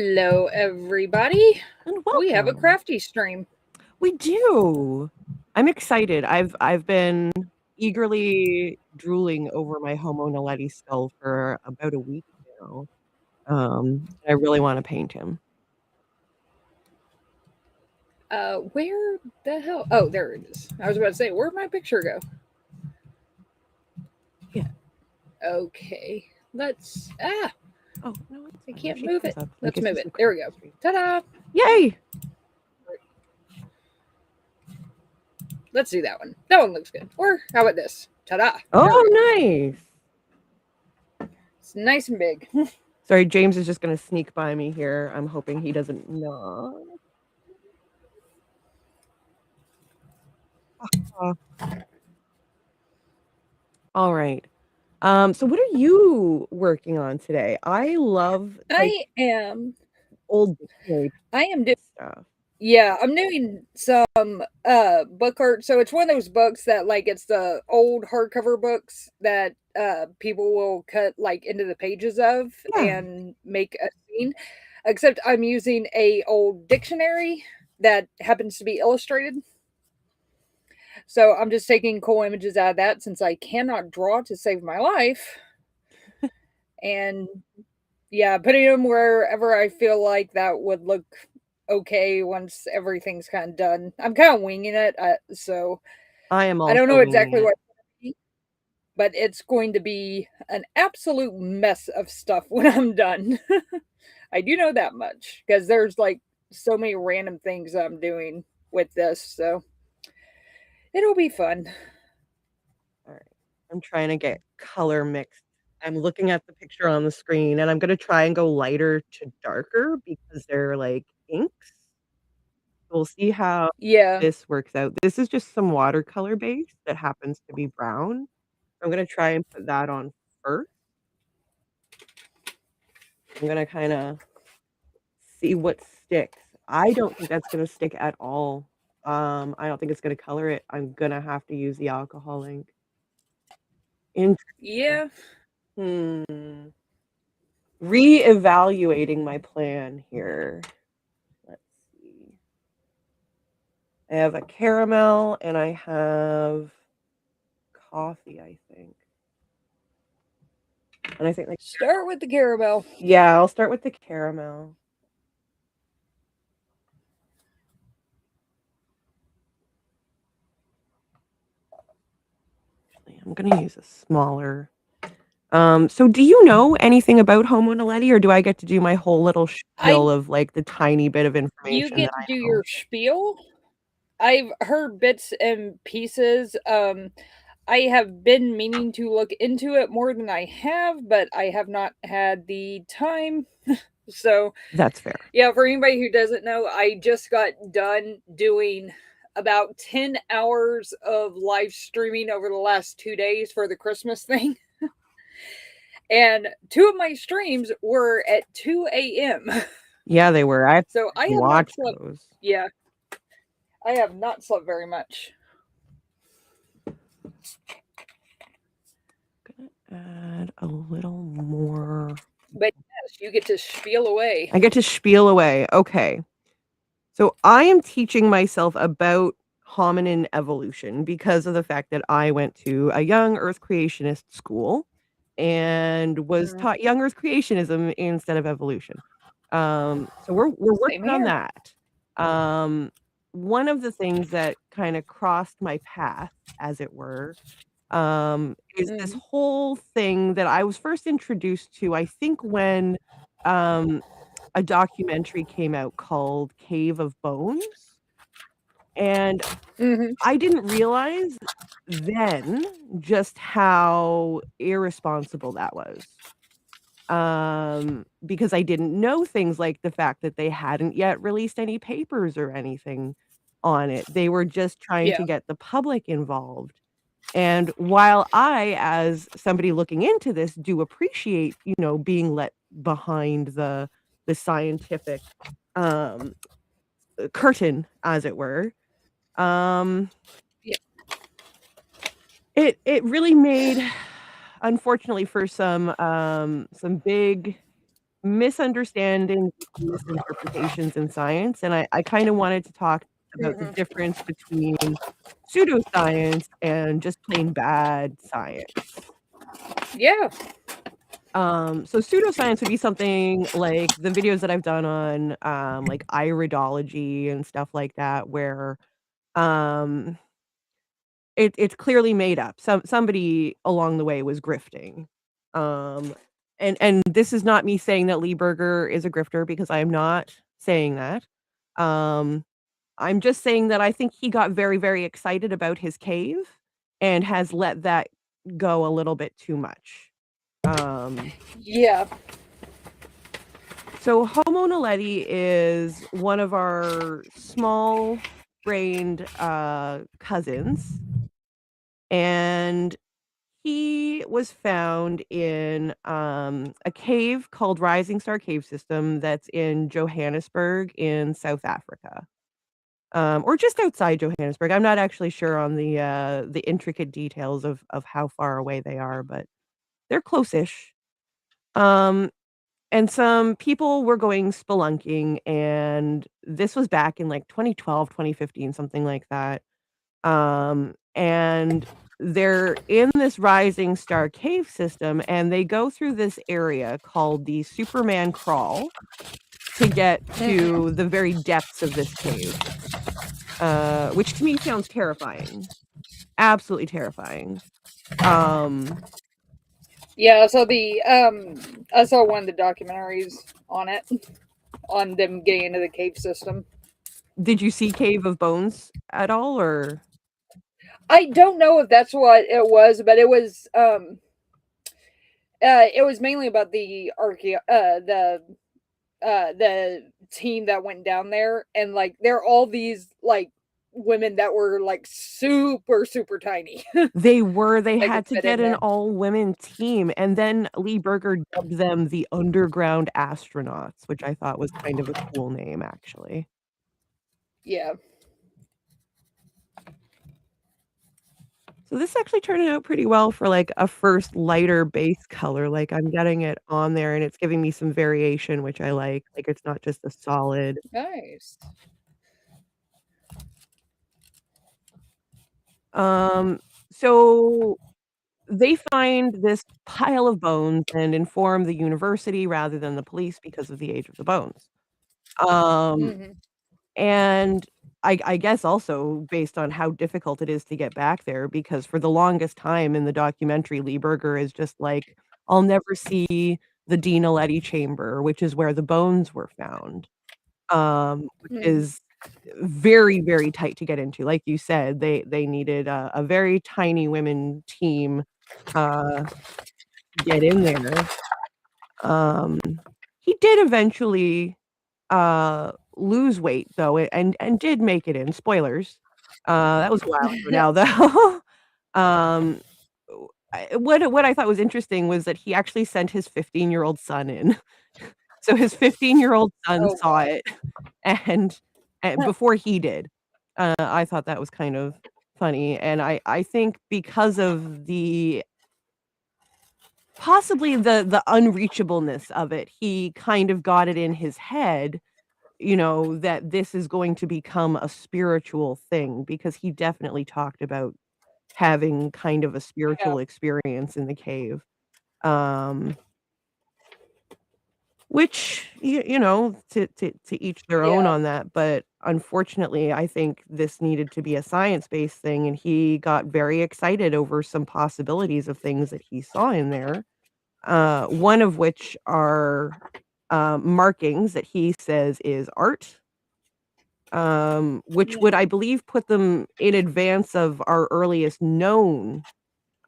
Hello, everybody. And We have a welcome. crafty stream. We do. I'm excited. I've been eagerly drooling over my Homo naledi skull for about a week now. I really want to paint him. Where the hell? Oh, there it is. I was about to say, where'd my picture go? Yeah. Okay, let's. Oh no, it's I fine. If can't she move comes it. up, I Let's guess move this it. will There create we go. the stream. Ta-da! Yay! Let's do that one. That one looks good. Or how about this? Ta-da! There we go. Oh, nice. It's nice and big. Sorry, James is just gonna sneak by me here. I'm hoping he doesn't knock. Ah. All right. So what are you working on today? I love like I am. old dictionary I am doing. stuff. Yeah, I'm doing some book art. So it's one of those books that like it's the old hardcover books that people will cut like into the pages of Yeah. and make a scene. Except I'm using a old dictionary that happens to be illustrated. So I'm just taking cool images out of that since I cannot draw to save my life. And yeah, putting them wherever I feel like that would look okay once everything's kind of done. I'm kind of winging it, so I am I don't also know winging exactly it. what, but it's going to be an absolute mess of stuff when I'm done. I do know that much because there's like so many random things I'm doing with this, so it'll be fun. All right. I'm trying to get color mixed. I'm looking at the picture on the screen and I'm going to try and go lighter to darker because they're like inks. We'll see how Yeah, this works out. This is just some watercolor base that happens to be brown. I'm going to try and put that on first. I'm going to kind of see what sticks. I don't think that's going to stick at all. I don't think it's going to color it. I'm going to have to use the alcohol ink. Interesting. yeah, Reevaluating my plan here. Let's see. I have a caramel and I have coffee, I think. And I think like start with the caramel. yeah, I'll start with the caramel. Actually, I'm gonna use a smaller. So do you know anything about Homo naledi, or do I get to do my whole little I spiel of like the tiny bit of You information that get to I do know? your spiel. I've heard bits and pieces. I have been meaning to look into it more than I have, but I have not had the time. So, That's fair. yeah, for anybody who doesn't know, I just got done doing about 10 hours of live streaming over the last 2 days for the Christmas thing. And two of my streams were at 2 a.m. Yeah, they were. I So I have not watched slept. those. Yeah, I have not slept very much. Add a little more. But yes, you get to spiel away. I get to spiel away. Okay. So I am teaching myself about hominin evolution because of the fact that I went to a young earth creationist school and was Mm, taught young earth creationism instead of evolution. So we're same working on here. that. Um, one of the things that kind of crossed my path, as it were, is this Mm, whole thing that I was first introduced to, I think, when um, a documentary came out called Cave of Bones. And hmm I didn't realize then just how irresponsible that was. Because I didn't know things like the fact that they hadn't yet released any papers or anything on it. They were just trying Yeah. to get the public involved. And while I, as somebody looking into this, do appreciate, being let behind the scientific um, curtain, as it were, um, Yeah. it really made, unfortunately, for some big misunderstandings and misinterpretations in science, and I kinda wanted to talk about the Mhm. difference between pseudoscience and just plain bad science. Yeah. So pseudoscience would be something like the videos that I've done on, like, iridology and stuff like that, where, um, it's clearly made up. Somebody along the way was grifting. Um, and this is not me saying that Lee Berger is a grifter because I am not saying that. Um, I'm just saying that I think he got very, very excited about his cave and has let that go a little bit too much. Um Yeah. So Homo naledi is one of our small-brained, cousins, and he was found in, a cave called Rising Star Cave System that's in Johannesburg in South Africa, or just outside Johannesburg. I'm not actually sure on the intricate details of how far away they are, but they're close-ish. Um And some people were going spelunking, and this was back in, like, 2012, 2015, something like that. And they're in this rising star cave system, and they go through this area called the Superman Crawl to get Mhm. to the very depths of this cave, which to me sounds terrifying, absolutely terrifying. Um, Yeah, so I saw one of the documentaries on it, on them getting into the cave system. did you see Cave of Bones at all, or I don't know if that's what it was, but it was mainly about the team that went down there, and like there are all these like women that were like super tiny They that could had to fit get in an there. all-women team, and then Lee Berger dubbed them the Underground Astronauts, which I thought was kind of a cool name, actually. Yeah. So this actually turned out pretty well for, like, a first lighter base color, like, I'm getting it on there, and it's giving me some variation, which I like, it's not just a solid. Nice. Um, so they find this pile of bones and inform the university rather than the police because of the age of the bones. Um Hmm. And I guess also based on how difficult it is to get back there because for the longest time in the documentary, Lee Berger is just like, "I'll never see the Dina Letty chamber," which is where the bones were found, which Hmm. is very, very tight to get into. Like you said, they needed a very tiny women team, uh, to get in there. Um, he did eventually lose weight though, and did make it in, spoilers. That was a while ago now though. Um, what I thought was interesting was that he actually sent his 15-year-old son in. So his 15-year-old son Oh saw it and wow. before he did. I thought that was kind of funny, and I think because of the possibly the unreachableness of it, he kind of got it in his head, that this is going to become a spiritual thing because he definitely talked about having kind of a Yeah. spiritual experience in the cave. Um, which to each their own Yeah. on that, but unfortunately, I think this needed to be a science-based thing, and he got very excited over some possibilities of things that he saw in there, one of which are, markings that he says is art. Which would, Mhm. I believe, put them in advance of our earliest known,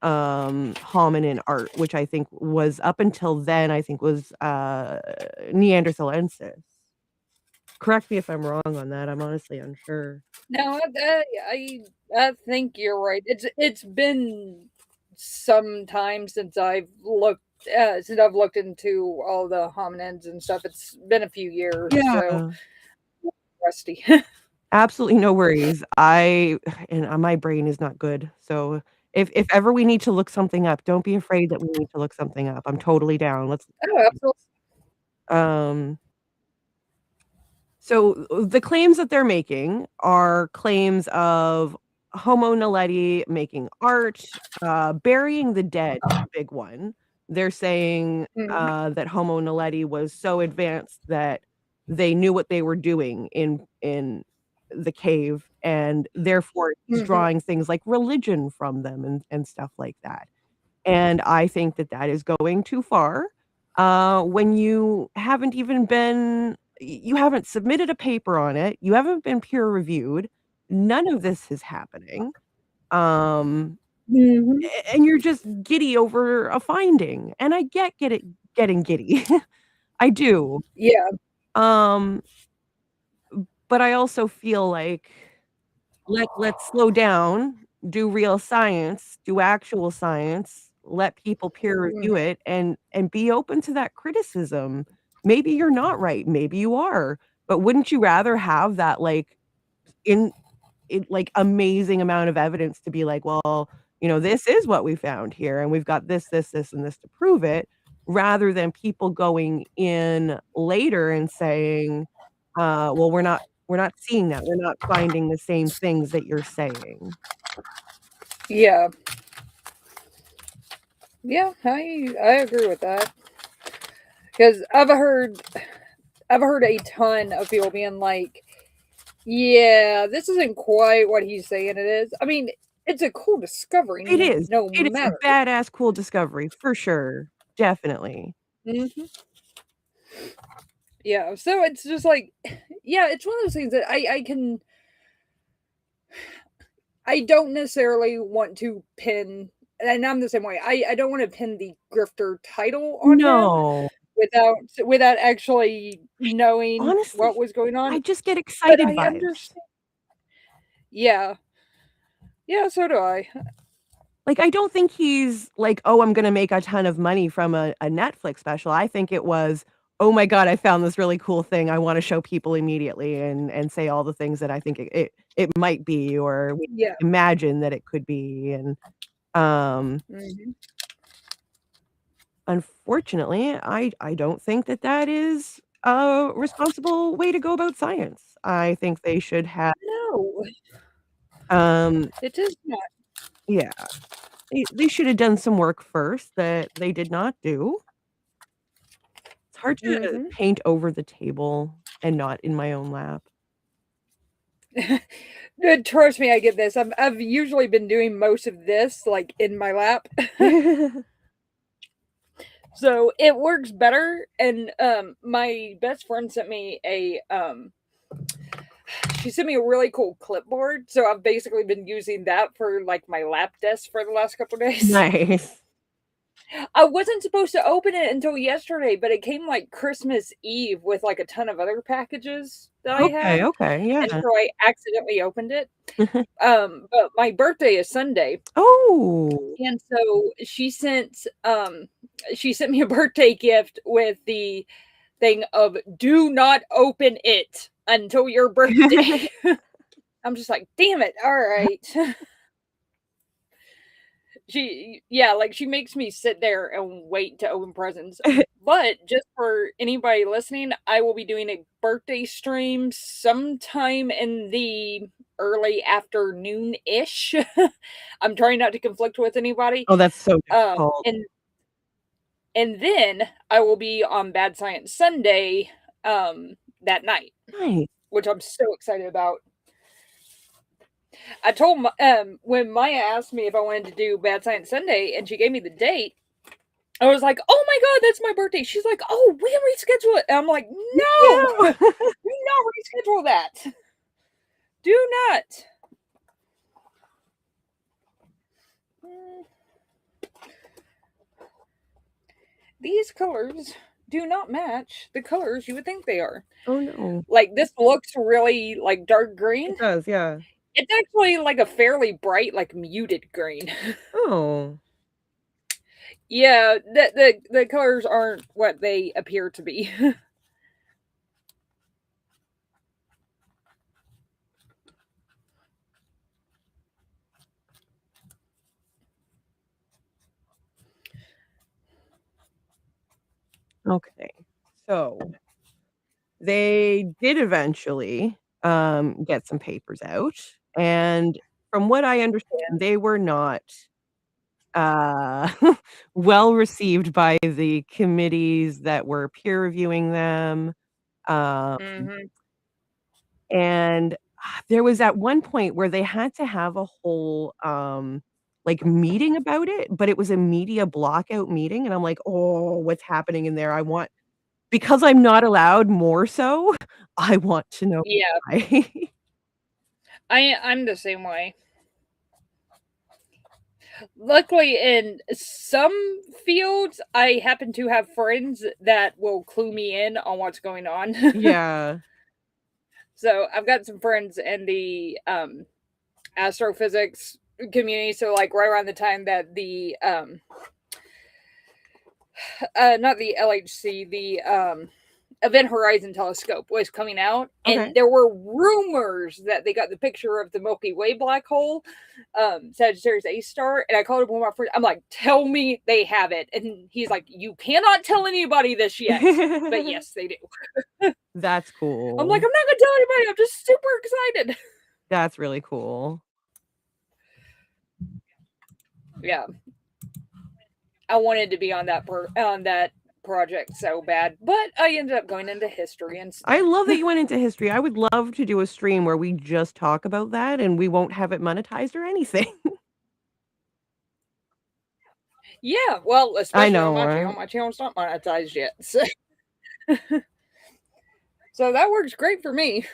hominin art, which I think was up until then, I think was, Neanderthalensis. Correct me if I'm wrong on that, I'm honestly unsure. No, I think you're right. It's been some time since I've looked into all the hominins and stuff. It's been a few years, so Yeah. rusty. Absolutely no worries. My brain is not good, so if ever we need to look something up, don't be afraid that we need to look something up. I'm totally down. Let's Oh, absolutely. So the claims that they're making are claims of Homo naledi making art, burying the dead is a big one. They're saying Mhm. that Homo naledi was so advanced that they knew what they were doing in the cave, and therefore he's Mhm. drawing things like religion from them and stuff like that. And I think that that is going too far, when you haven't even been you haven't submitted a paper on it, you haven't been peer reviewed, none of this is happening, um, Mhm. and you're just giddy over a finding, and I get it getting giddy. I do, Yeah. um, but I also feel like let's slow down, do real science, do actual science, let people peer review Mhm. it, and be open to that criticism. Maybe you're not right, maybe you are, but wouldn't you rather have that, like, in like, amazing amount of evidence to be like, "Well, this is what we found here, and we've got this, and this to prove it," rather than people going in later and saying, "Well, we're not seeing that. We're not finding the same things that you're saying." Yeah. Yeah, I agree with that. Because I've heard a ton of people being like, "Yeah, this isn't quite what he's saying it is." I mean, it's a cool discovery, It is. no It is a matter. badass cool discovery, for sure. Definitely. Mhm. Yeah, so it's just like, yeah, it's one of those things that I don't necessarily want to pin, and I'm the same way. I don't want to pin the grifter title on him No. without actually knowing Honestly, what was going on. I just get But excited I vibes. understand. Yeah, yeah, so do I. Like, I don't think he's like, "Oh, I'm gonna make a ton of money from a Netflix special." I think it was, "Oh my god, I found this really cool thing. I wanna show people immediately and say all the things that I think it might be or we Yeah. imagine that it could be," and, um, Mhm. unfortunately, I don't think that that is a responsible way to go about science. I think they should have, No, um it is not. yeah, they should have done some work first that they did not do. It's hard to Mhm. paint over the table and not in my own lap. Trust me, I get this. I've usually been doing most of this, like, in my lap. So, it works better, and, my best friend sent me she sent me a really cool clipboard, so I've basically been using that for, like, my lap desk for the last couple days. Nice. I wasn't supposed to open it until yesterday, but it came, like, Christmas Eve with, like, a ton of other packages that I Okay, had, okay, and yeah. so I accidentally opened it. But my birthday is Sunday, Oh, and so she sent me a birthday gift with the thing of "Do not open it until your birthday." I'm just like, "Damn it, alright." Yeah, like, she makes me sit there and wait to open presents. But just for anybody listening, I will be doing a birthday stream sometime in the early afternoon-ish. I'm trying not to conflict with anybody. Oh, that's so Um, difficult. and and then I will be on Bad Science Sunday, that night, Nice. which I'm so excited about. I told when Maya asked me if I wanted to do Bad Science Sunday and she gave me the date, I was like, "Oh my god, that's my birthday." She's like, "Oh, we can reschedule it." And I'm like, "No! Do Yeah. not reschedule that. Do not." Mm, these colors do not match the colors you would think they are. Oh, no. Like, this looks really, like, dark green. It does, yeah. It's actually, like, a fairly bright, like, muted green. Oh, Yeah, the colors aren't what they appear to be. okay. So, they did eventually, get some papers out, and from what I understand, they were not, uh, well received by the committees that were peer reviewing them, um, Mhm. and there was at one point where they had to have a whole, like, meeting about it, but it was a media blockout meeting, and I'm like, "Oh, what's happening in there? I want" because I'm not allowed more so, I want to know Yeah. why. I'm the same way. Luckily, in some fields, I happen to have friends that will clue me in on what's going on. Yeah. So I've got some friends in the astrophysics community. So like right around the time that the not the LHC, the Event Horizon telescope was coming out, Okay. and there were rumors that they got the picture of the Milky Way black hole, Sagittarius A star. And I called up one of my friends. I'm like, "Tell me they have it," and he's like, "You cannot tell anybody this yet." But yes, they do. That's I'm like, cool. "I'm not gonna tell anybody. I'm just super excited." That's really cool. Yeah, I wanted to be on on that project so bad, but I ended up going into history I instead. love that you went into history. I would love to do a stream where we just talk about that and we won't have it monetized or anything. Yeah, well, I especially on know, my channel. right? My channel's not monetized yet, so, so that works great for me.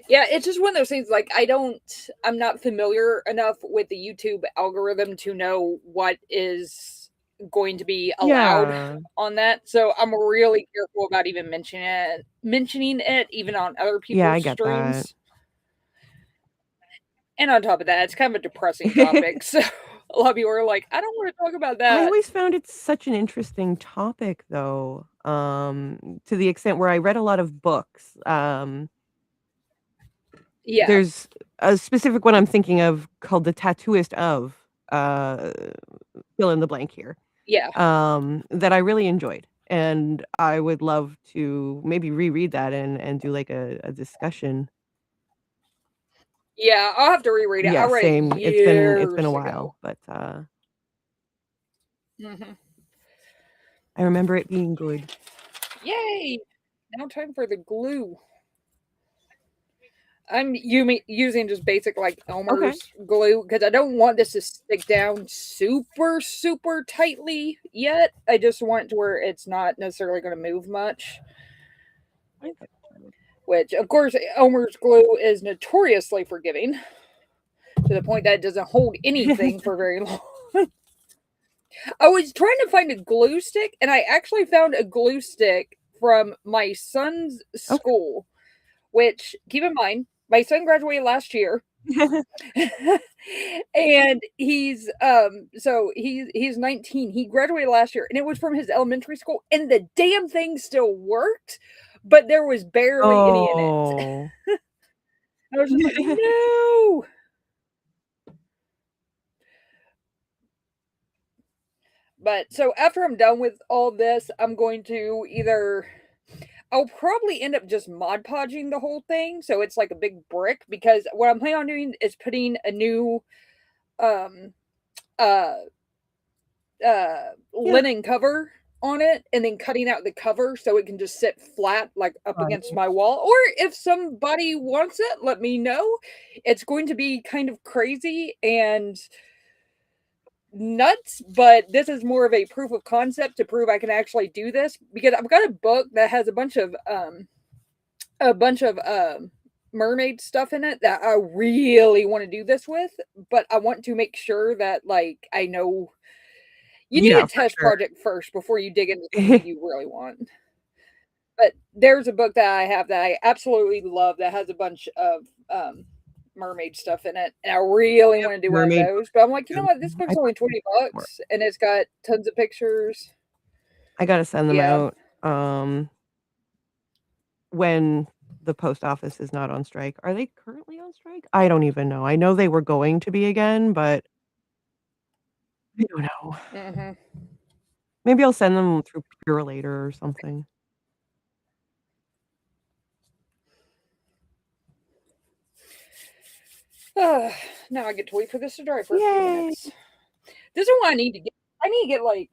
Yeah, it's just one of those things. Like, I'm not familiar enough with the YouTube algorithm to know what is going to be allowed Yeah. on that. So I'm really careful about even mentioning it even on other Yeah, I people's get that. streams. And on top of that, it's kind of a depressing topic. So a lot of people are like, I don't want to talk about I that. always found it such an interesting topic though, to the extent where I read a lot of books. Yeah, There's a specific one I'm thinking of called The Tattooist of, uh, fill in the blank here, yeah, that I really enjoyed, and I would love to maybe reread that and do, like, a discussion. yeah. I'll have to reread it. I Yeah, read it same. It's been a years ago. while, but, Hmm. I remember it being good. Yay! Now time for the glue. I'm using just basic like Okay. Elmer's glue because I don't want this to stick down super tightly yet. I just want it to where it's not necessarily going to move much. I get that. Which, of course, Elmer's glue is notoriously forgiving to the point that it doesn't hold anything for very long. I was trying to find a glue stick, and I actually found a glue stick from my son's Okay. school. Which, keep in mind, my son graduated last year. And he's 19. He graduated last year and it was from his elementary school and the damn thing still worked, but there was barely any in it. Oh. I was just like, "No." But so after I'm done with all this, I'm going to either I'll probably end up just Mod Podging the whole thing so it's like a big brick because what I'm planning on doing is putting a new um uh Yeah. linen cover on it and then cutting out the cover so it can just sit flat like up against Right. my wall, or if somebody wants it, let me know. It's going to be kind of crazy and nuts, but this is more of a proof of concept to prove I can actually do this because I've got a book that has a bunch of mermaid stuff in it that I really want to do this with, but I want to make sure that like I know you need Yeah, a for test sure. project first before you dig into something you really want. But there's a book that I have that I absolutely love that has a bunch of mermaid stuff in it, and I really Yep, want to do one of mermaid those. books But I'm like, you are know good. what? This I book's only probably 20 have more. bucks, and it's got tons of pictures. I gotta send them Yeah, out, when the post office is not on strike. Are they currently on strike? I don't even know. I know they were going to be again, but I don't know. hmm Maybe I'll send them through Pure later or something. Now I get to wait for this to dry for a few Yay! minutes. This is what I need to get. I need to get like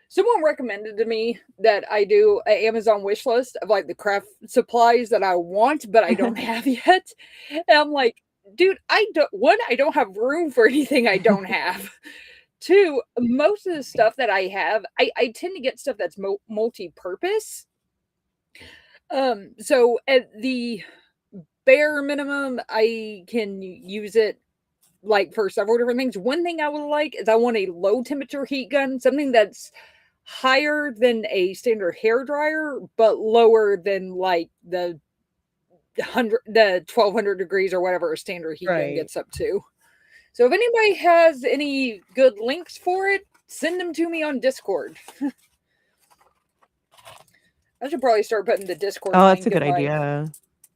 someone recommended to me that I do an Amazon wish list of like the craft supplies that I want, but I don't have yet. And I'm like, dude, I don't have room for anything I don't have. Two, most of the stuff that I have, I tend to get stuff that's multi-purpose. So at the bare minimum, I can use it like for several different things. One thing I would like is I want a low temperature heat gun, something that's higher than a standard hair dryer, but lower than like the 1200 degrees or whatever a standard heat gun Right. gets up to. So if anybody has any good links for it, send them to me on Discord. I should probably start putting the Discord Oh, link that's a good in my idea.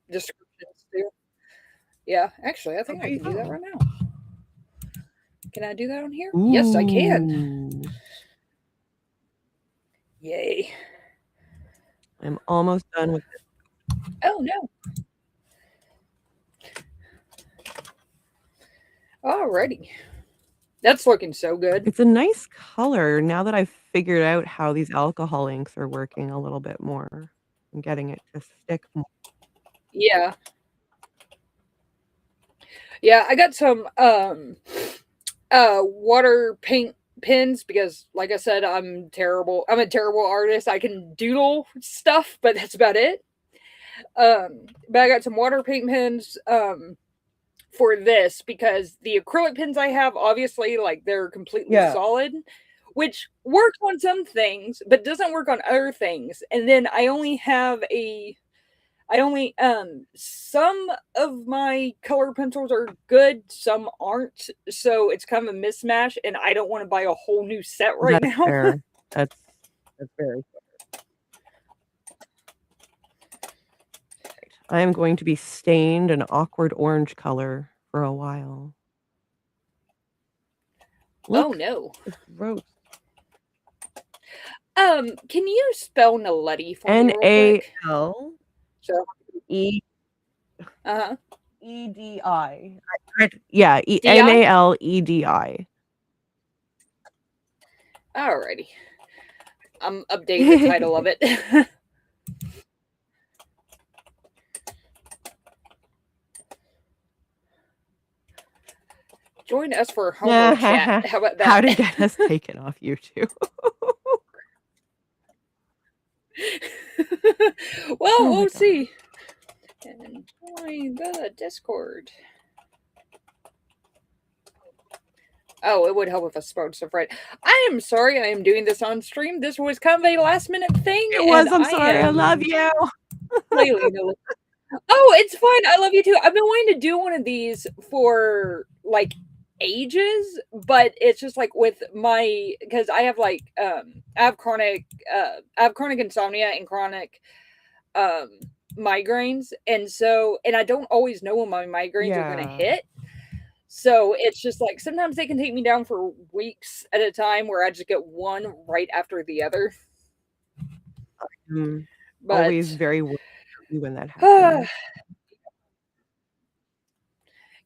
descriptions too. Yeah, actually, I think I can do that right now. Can I do that on here? Ooh. Yes, I can. Yay. I'm almost done with it. Oh, no. Alrighty. That's looking so good. It's a nice color now that I've figured out how these alcohol inks are working a little bit more. I'm getting it to stick more. Yeah. Yeah, I got some water paint pens because like I said, I'm terrible. I'm a terrible artist. I can doodle stuff, but that's about it. But I got some water paint pens for this because the acrylic pens I have, obviously, like they're completely solid, which works on some things, but doesn't work on other things. And then I only have some of my color pencils are good, some aren't. So it's kind of a mismatch, and I don't want to buy a whole new set right That's now. fair. That's very fair. I am going to be stained an awkward orange color for a while. Look, oh no. it's gross. Can you spell Naledi for me real quick? N-A-L-E Uh-huh. E-D-I. Yeah, DI? N-A-L-E-D-I. Alrighty. I'm updating the title of it. Join us for homework chat. How about that? How to get us taken off YouTube. Well, we'll see. And join the Discord. Oh, it would help if I spelled stuff right. I am sorry I am doing this on stream. This was kind of a last minute thing. It was. I'm sorry. I love you. Oh, it's fine. I love you too. I've been wanting to do one of these for like ages, but it's just like with my because I have like I have chronic insomnia and chronic migraines, and I don't always know when my migraines are going to hit. So it's just like sometimes they can take me down for weeks at a time where I just get one right after the other. But always very worried when that happens.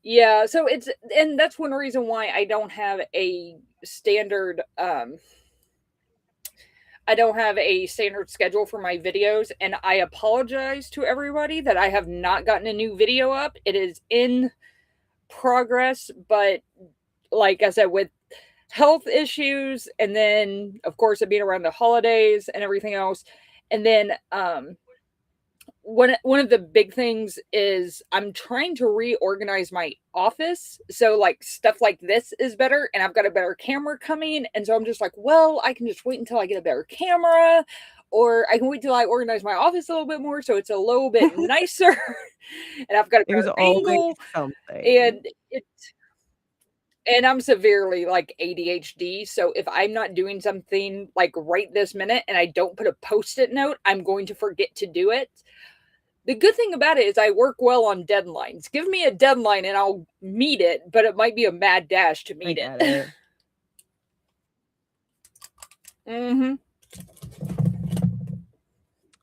Yeah, so and that's one reason why I don't have a standard schedule for my videos, and I apologize to everybody that I have not gotten a new video up. It is in progress, but like I said, with health issues, and then of course it being around the holidays and everything else, and then one of the big things is I'm trying to reorganize my office. So like stuff like this is better, and I've got a better camera coming. And so I'm just like, well, I can just wait until I get a better camera, or I can wait till I organize my office a little bit more so it's a little bit nicer. And I've got a better angle. And I'm severely like ADHD. So if I'm not doing something like right this minute and I don't put a post-it note, I'm going to forget to do it. The good thing about it is I work well on deadlines. Give me a deadline and I'll meet it, but it might be a mad dash to meet it. Mhm.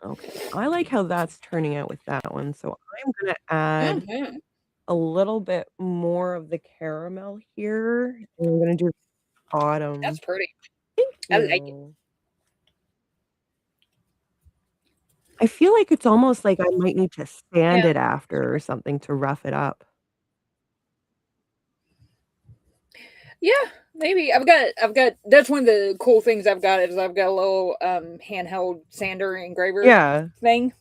Okay, I like how that's turning out with that one, so I'm gonna add Mhm. a little bit more of the caramel here, and I'm gonna do That's autumn. pretty. Thank I like it. you. I feel like it's almost like I might need to sand Yeah. it after or something to rough it up. Yeah, maybe. I've got that's one of the cool things I've got is I've got a little handheld sander engraver Yeah. thing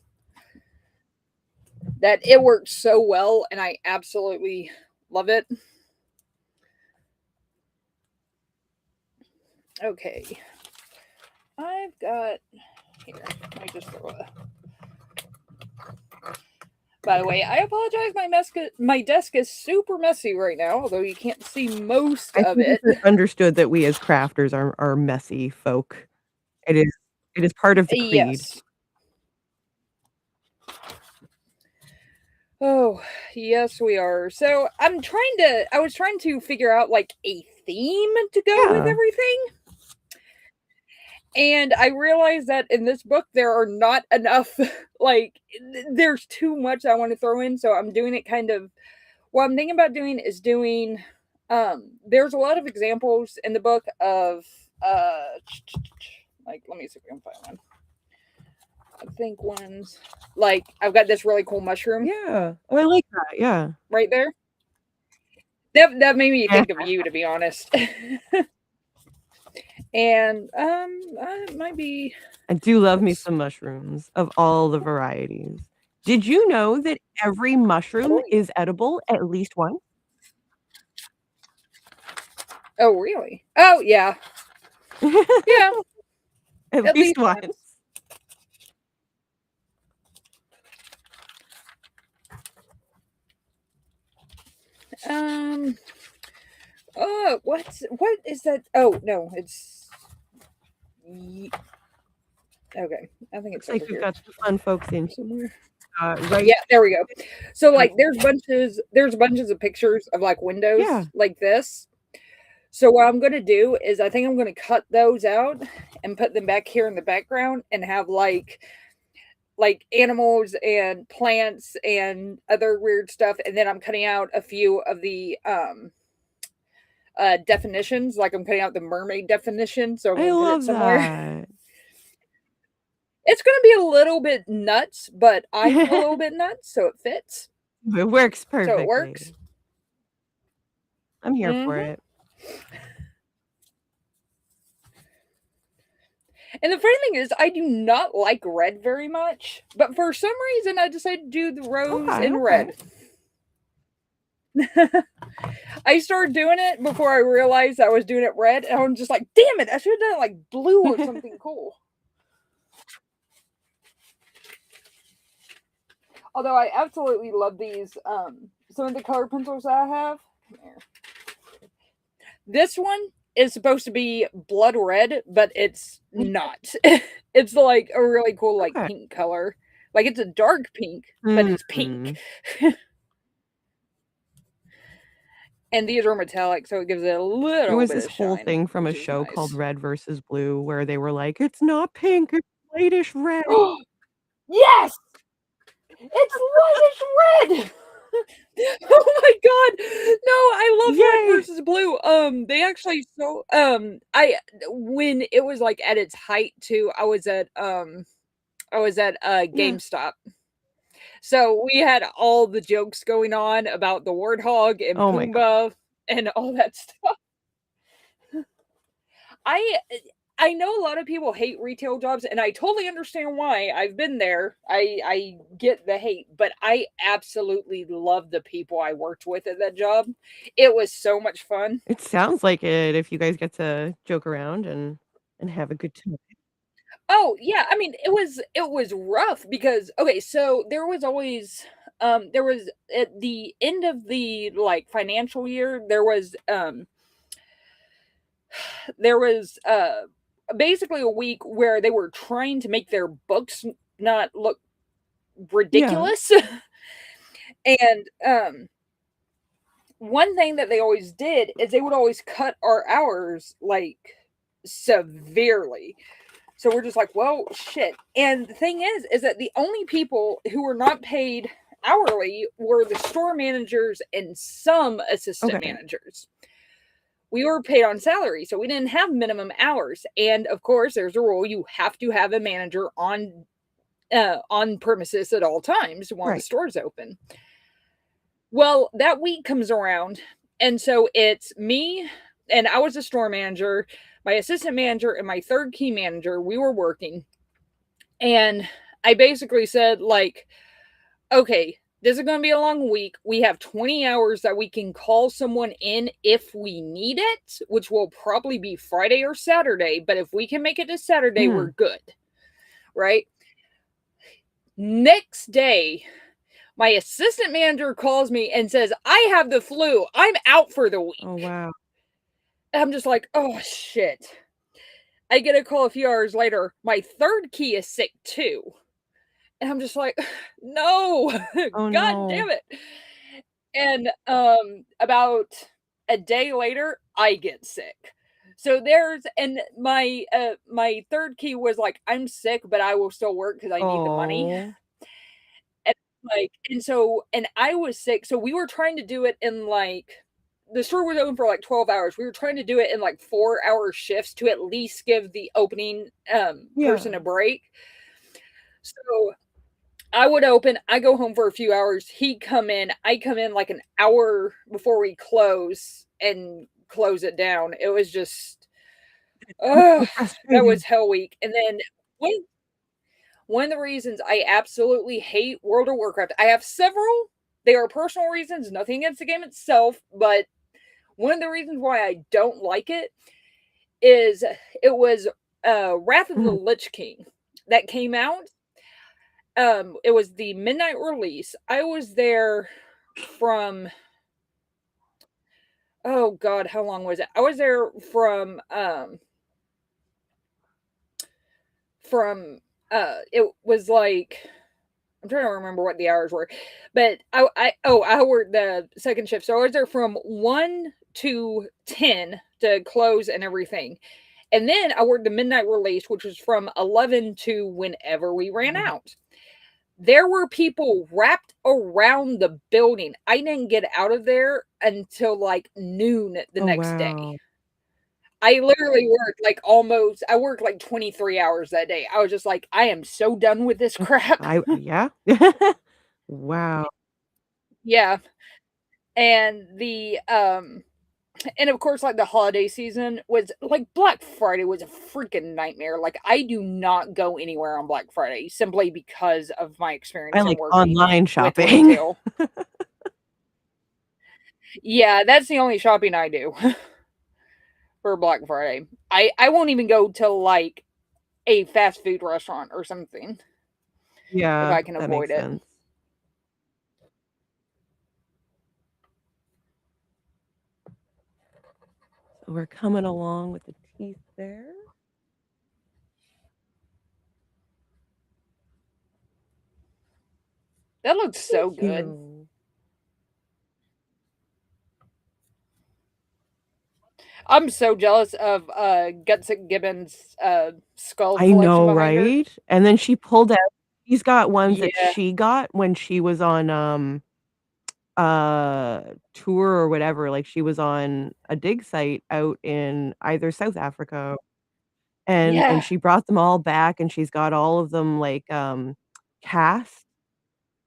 that it works so well and I absolutely love it. Okay. I've got here. Let me just throw a By the way, I apologize. My desk is super messy right now, although you can't see most I of think it. it's understood that we as crafters are messy folk. It is it is part of the creed. Yes. Oh, yes, we are. So I was trying to figure out like a theme to go with Yeah. everything. And I realized that in this book, there are not enough, like, there's too much I want to throw in. So I'm doing it kind of, what I'm thinking about doing is doing, there's a lot of examples in the book of, like, let me see if I can find one. I think one's, like, I've got this really cool mushroom Yeah. Oh, I like that, yeah. right there. That made me Yeah. think of you, to be honest. And it might be. I do love me Let's. some mushrooms of all the varieties. Did you know that every mushroom Oh, is edible at least once? oh, really? Oh, yeah, yeah. At At least least once. once. Um. What is that? Oh no, it's. Okay, I think it's Looks like over we've here got some fun folks in somewhere. right Yeah, there we go. So at like, there's bunches of pictures of like windows yeah. like this. So what I'm gonna do is I think I'm gonna cut those out and put them back here in the background and have like animals and plants and other weird stuff, and then I'm cutting out a few of the definitions, like I'm cutting out the mermaid definition, so I'm I gonna put it love somewhere. that. It's gonna be a little bit nuts, but I'm a little bit nuts, so it fits. It works So it works. perfectly. I'm here for Hmm. it. And the funny thing is, I do not like red very much, but for some reason, I decided to do the rose Okay, in okay. red. I started doing it before I realized I was doing it red, and I'm just like, damn it, I should have done it like blue or something cool. Although I absolutely love these, some of the color pencils that I have. This one is supposed to be blood red, but it's not. It's like a really cool, like Okay. pink color. Like it's a dark pink, but it's pink. Mhm. And these are metallic, so it gives it a There little was bit this of whole shine, thing from a which is show called nice. Red versus Blue where they were like, "It's not pink, it's whitish red." Yes! It's whitish red! Oh my god! No, I love Red Yay! versus Blue. They actually so I when it was like at its height too, I was at Yeah. GameStop. So we had all the jokes going on about the Warthog and Oh my god. Pumbaa and all that stuff. I I know a lot of people hate retail jobs, and I totally understand why. I've been there. I get the hate, but I absolutely love the people I worked with at that job. It was so much fun. It sounds like it if you guys get to joke around and have a good time. Oh, yeah, I mean, it was rough because okay, so there was at the end of the, like, financial year, there was basically a week where they were trying to make their books not look Yeah. ridiculous. And one thing that they always did is they would always cut our hours like severely. So we're just like, well, shit. And the thing is that the only people who were not paid hourly were the store managers and some assistant Okay. managers. We were paid on salary, so we didn't have minimum hours. And of course, there's a rule: you have to have a manager on premises at all times while the Right. store's open. Well, that week comes around, and so it's me, and I was a store manager, my assistant manager, and my third key manager. We were working, and I basically said, like, okay, this is going to be a long week. We have 20 hours that we can call someone in if we need it, which will probably be Friday or Saturday. But if we can make it to Saturday, we're Mm. good. Right? Next day, my assistant manager calls me and says, I have the flu. I'm out for the Oh, week. wow. And I'm just like, oh, shit. I get a call a few hours later. My third key is sick too. And I'm just like, no, Oh, God no. damn it. And about a day later, I get sick. So there's and my third key was like, I'm sick, but I will still work because I need the money. Oh. And like, and so and I was sick. So we were trying to do it in like the store was open for like 12 hours. We were trying to do it in like 4 hour shifts to at least give the opening person a Yeah. break. So I would open, I go home for a few hours, he'd come in, I come in like an hour before we close and close it down. It was just So oh, that was frustrating. hell week. And then one one of the reasons I absolutely hate World of Warcraft, I have several. They are personal reasons, nothing against the game itself, but one of the reasons why I don't like it is it was Wrath of the Mhm. Lich King that came out. It was the midnight release. I was there from oh god, how long was it? I was there from it was like I'm trying to remember what the hours were, but I worked the second shift, so I was there from 1 to 10 to close and everything, and then I worked the midnight release, which was from 11 to whenever we ran out. There were people wrapped around the building. I didn't get out of there until like noon the Oh, next day. wow. I literally worked like almost I worked like 23 hours that day. I was just like, I am so done with this crap. I yeah. Wow. Yeah. And and of course like the holiday season was like Black Friday was a freaking nightmare. Like I do not go anywhere on Black Friday simply because of my I experience in like working online with shopping. retail. Yeah, that's the only shopping I do for Black Friday. I won't even go to like a fast food restaurant or something if Yeah, I can that avoid makes it. sense. So we're coming along with the teeth there. That looks so Thank good. you. I'm so jealous of Gutsick Gibbons' skull I collection know, behind her. right? And then she pulled out she's got ones that Yeah. she got when she was on, tour or whatever, like, she was on a dig site out in either South Africa, and Yeah. she brought them all back, and she's got all of them, like, cast,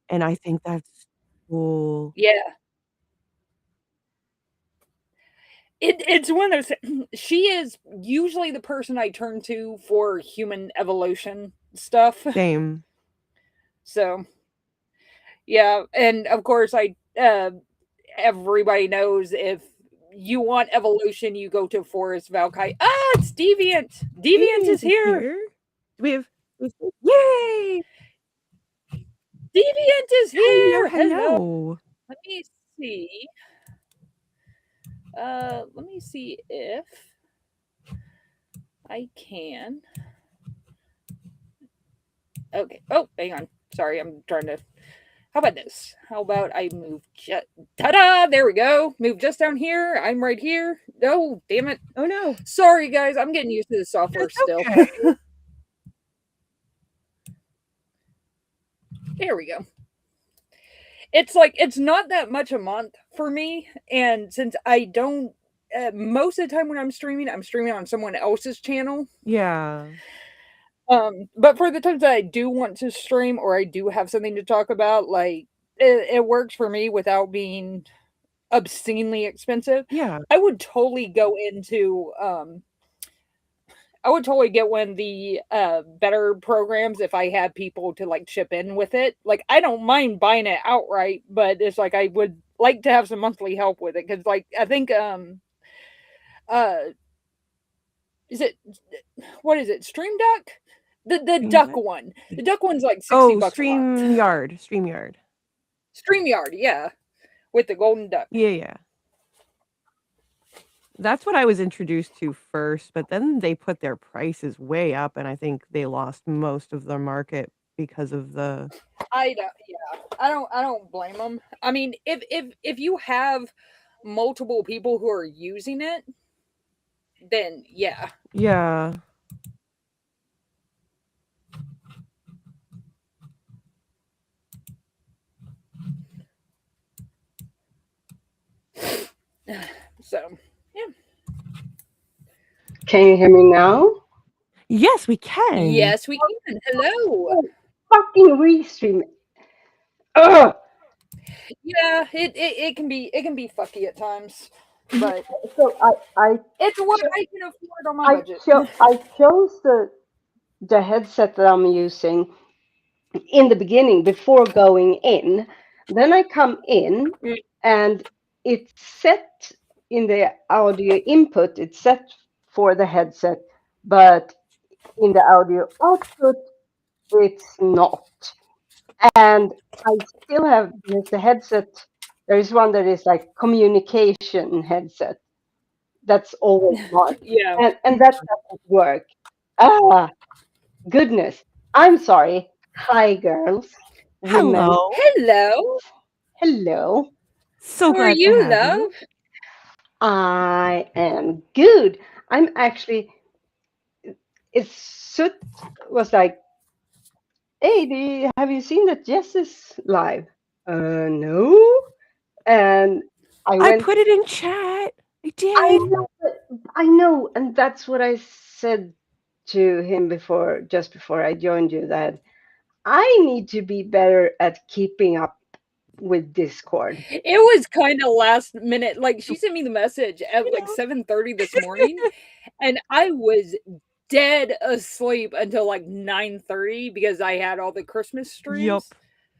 and I think that's cool. Yeah. It's one of those she is usually the person I turn to for human evolution stuff. Same. So, yeah, and of course everybody knows if you want evolution, you go to Forest Valkai. Ah, it's Deviant. Deviant is Deviant is here. here. Do yay! Deviant is Hello, here. Hello. hello. Let me see. Let me see if I can. Okay. Oh, hang on. Sorry, I'm trying to How about this? How about I move just ta-da! There we go. Move just down here. I'm right here. Oh, damn it. Oh no. Sorry guys, I'm getting used to the software That's still. okay. There we go. It's like it's not that much a month for me, and since I don't most of the time when I'm streaming on someone else's channel. Yeah. But for the times that I do want to stream or I do have something to talk about, like it works for me without being obscenely expensive. Yeah. I would totally go into I would totally get one of the better programs if I had people to like chip in with it. Like I don't mind buying it outright, but it's like I would like to have some monthly help with it because like I think uh is it what is it Stream Duck? The duck What? one. The duck one's like Oh, $60 a month. StreamYard. StreamYard, yeah, with the golden duck. Yeah, yeah. That's what I was introduced to first, but then they put their prices way up, and I think they lost most of their market because of the I don't, yeah, I don't blame them. I mean, if you have multiple people who are using it, then yeah. yeah. So yeah. Can you hear me now? Yes, we can. Yes, we can. Hello. Oh, fucking Restream. Ugh. Yeah, it can be fucky at times, but So I it's what I can afford on my I budget. I chose the headset that I'm using in the beginning before going in. Then I come in Mm. and it's set in the audio input. It's set for the headset, but in the audio output, it's not. And I still have because the headset. There is one that is like communication headset. That's always one, Yeah. and that doesn't work. Ah, goodness. I'm sorry. Hi, girls, women. Hello. Hello. Hello. So How are glad to you, have love? you. I am good. I'm actually. It's Soot was like, hey, have you seen that Jess is live? No. And I I went. put it in chat. I I did. know, I know, and that's what I said to him before, just before I joined you, that I need to be better at keeping up with Discord. It was kind of last minute. Like she sent me the message You at like know. 7:30 this morning, and I was dead asleep until like 9:30 because I had all the Christmas Yup. streams.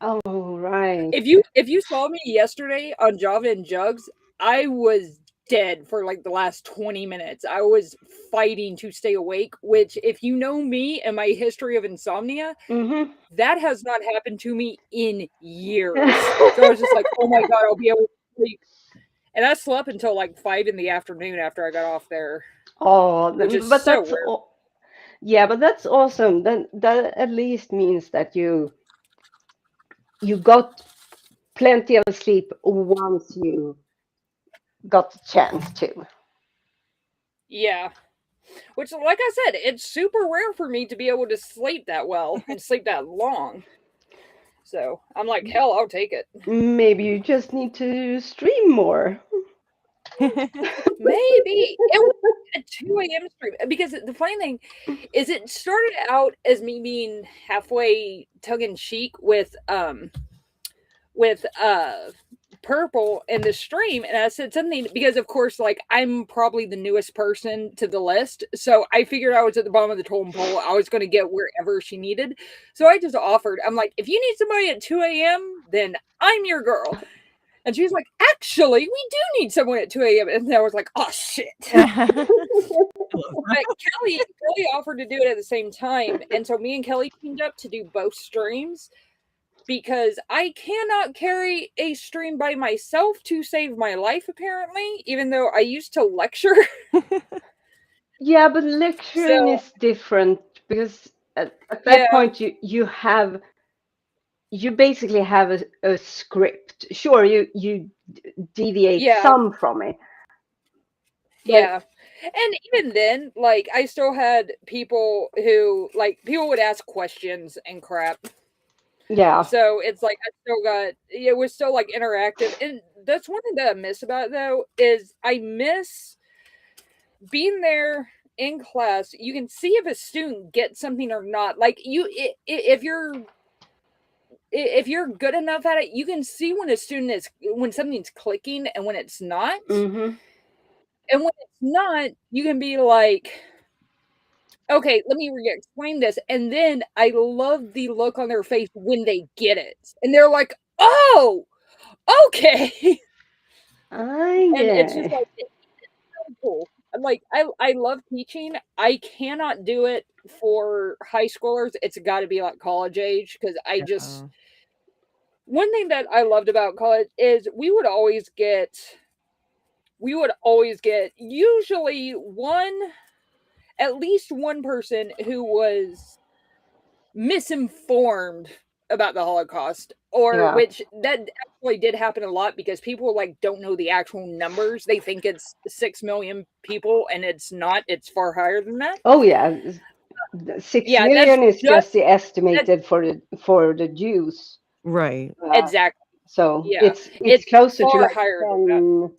Oh, right. If you saw me yesterday on Java and Jugs, I was dead for like the last 20 minutes. I was fighting to stay awake, which if you know me and my history of insomnia, Mm-hmm. that has not happened to me in years. So I was just like, "Oh my god, I'll be able to sleep." And I slept until like 5 in the afternoon after I got off there, Oh, which is but so that's rare. yeah, but that's awesome. Then that at least means that you got plenty of sleep once you got the chance to. Yeah. Which, like I said, it's super rare for me to be able to sleep that well and sleep that long. So I'm like, hell, I'll take it. Maybe you just need to stream more. Maybe it was a 2 a.m. stream because the funny thing is, it started out as me being halfway tongue in cheek with purple in the stream, and I said something because of course like I'm probably the newest person to the list, so I figured I was at the bottom of the totem pole. I was going to get wherever she needed, so I just offered. I'm like, if you need somebody at 2 a.m., then I'm your girl. And she's like, actually, we do need someone at 2 a.m. And I was like, oh shit. But Kelly offered to do it at the same time, and so me and Kelly teamed up to do both streams because I cannot carry a stream by myself to save my life, apparently, even though I used to lecture. Yeah, but lecturing So, is different because at yeah, that point you have you basically have a script. Sure, you deviate Yeah, some from it, but yeah. And even then, like I still had people who like people would ask questions and crap. yeah. So it's like I still got it was still like interactive. And that's one thing that I miss about it though, is I miss being there in class. You can see if a student gets something or not. Like if you're good enough at it, you can see when a student is when something's clicking and when it's not. Mm-hmm. And when it's not, you can be like, okay, let me re-explain this. And then I love the look on their face when they get it. And they're like, oh, okay. And it's just Yeah. like it's so cool. Like I love teaching. I cannot do it for high schoolers. It's got to be like college age because I just Yeah. one thing that I loved about college is we would always get usually at least one person who was misinformed about the Holocaust, or Yeah. which that actually did happen a lot because people like don't know the actual numbers. They think it's 6 million people, and it's not. It's far higher than that. Oh yeah. 6 million is Just just the that estimated for the Jews. Right. Uh, exactly. so Yeah, it's it's closer to far like higher than that. 10.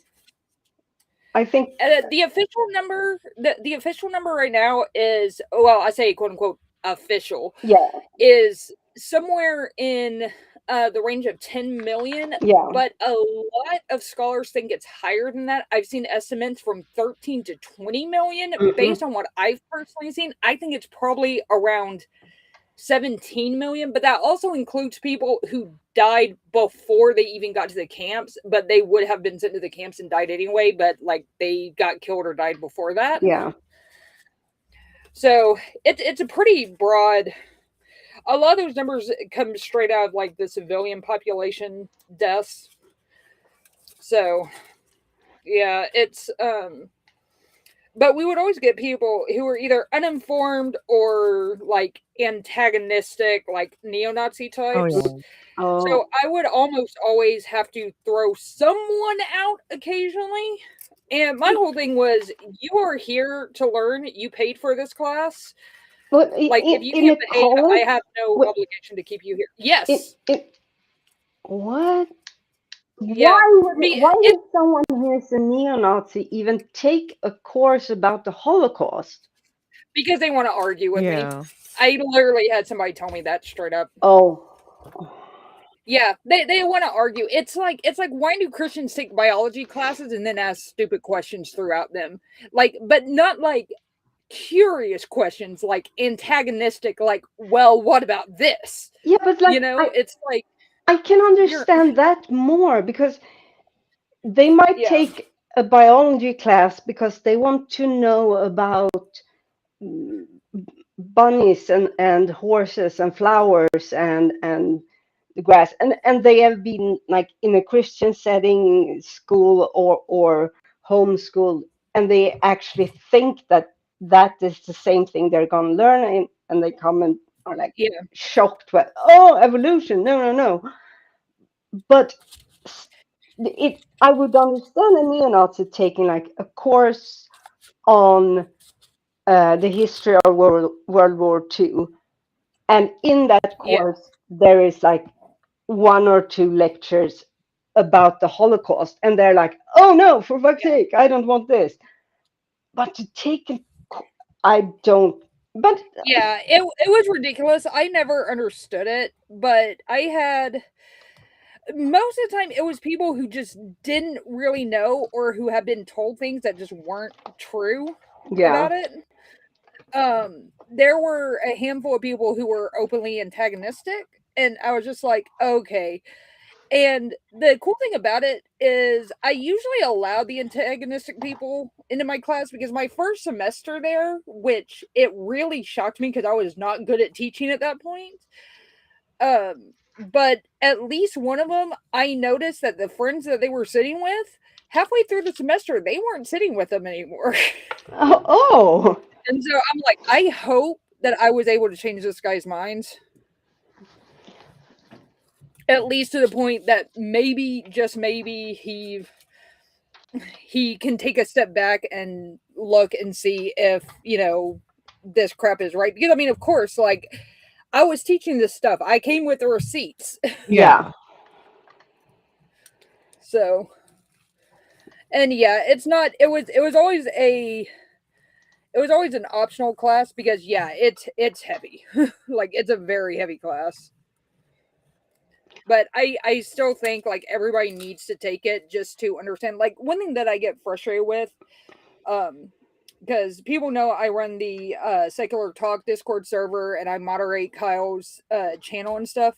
I think. The official number, the official number right now is well, I say quote unquote official Yeah. is somewhere in the range of 10 million, Yeah. but a lot of scholars think it's higher than that. I've seen estimates from 13 to 20 million Hmm. based on what I've personally seen. I think it's probably around 17 million, but that also includes people who died before they even got to the camps, but they would have been sent to the camps and died anyway, but like they got killed or died before that. Yeah. So it's a pretty broad. A lot of those numbers come straight out of like the civilian population deaths. So yeah, it's but we would always get people who were either uninformed or like antagonistic, like neo-Nazi Oh types. yeah. So Oh. I would almost always have to throw someone out occasionally. And my whole thing was, you are here to learn. You paid for this class. But Like, if you in can't a behave, I college, have no what obligation to keep you here. it Yes. it what? Yeah. Why would someone who is a neo-Nazi even take a course about the Holocaust? Because they want to argue with me. Yeah. I literally had somebody tell me that straight up. Oh. Yeah, they want to argue. It's like why do Christians take biology classes and then ask stupid questions throughout them? Like, but not like curious questions, like antagonistic, like, well, what about this? Yeah, but like It's like I can you're understand that more because they might yeah, take a biology class because they want to know about mm, bunnies and horses and flowers and the grass, and they have been like in a Christian setting, school or homeschool, and they actually think that that is the same thing they're going to learn, and they come and are like yeah, shocked, well, oh, evolution, no, no, no. But I would understand a neo-Nazi taking like a course on the history of World War II, and in that yeah, course there is like one or two lectures about the Holocaust, and they're like, oh no, for fuck's yeah, sake, I don't want this. But to take a, I don't. But yeah. It was ridiculous. I never understood it, but I had most of the time it was people who just didn't really know or who had been told things that just weren't true yeah, about it. There were a handful of people who were openly antagonistic, and I was just like, okay. And the cool thing about it is I usually allow the antagonistic people into my class because my first semester there, which it really shocked me because I was not good at teaching at that point. But at least one of them, I noticed that the friends that they were sitting with, halfway through the semester, they weren't sitting with them anymore. oh, And so I'm like, I hope that I was able to change this guy's minds. at least to the point that maybe, just maybe, he can take a step back and look and see if, this crap is right. Because I mean, of course, like, I was teaching this stuff. I came with the receipts. Yeah. Yeah. So, and yeah, it's not it was always an optional class because yeah, it's heavy. Like, it's a very heavy class. But I still think like everybody needs to take it just to understand. Like, one thing that I get frustrated with, um because people know I run the secular talk Discord server and I moderate Kyle's channel and stuff.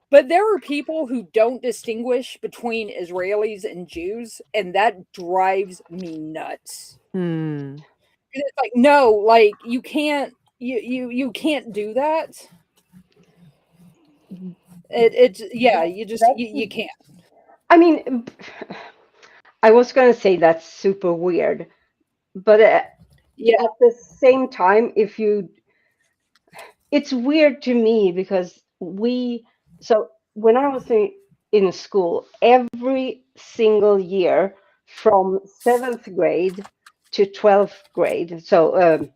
But there are people who don't distinguish between Israelis and Jews, and that drives me nuts. Hmm. And it's like, no, like, you can't do that. It's yeah, That, you just that's, you can't. I mean, I was going to say that's super weird, but Yeah, at the same time, it's weird to me because so when I was in school, every single year from seventh grade to 12th grade, so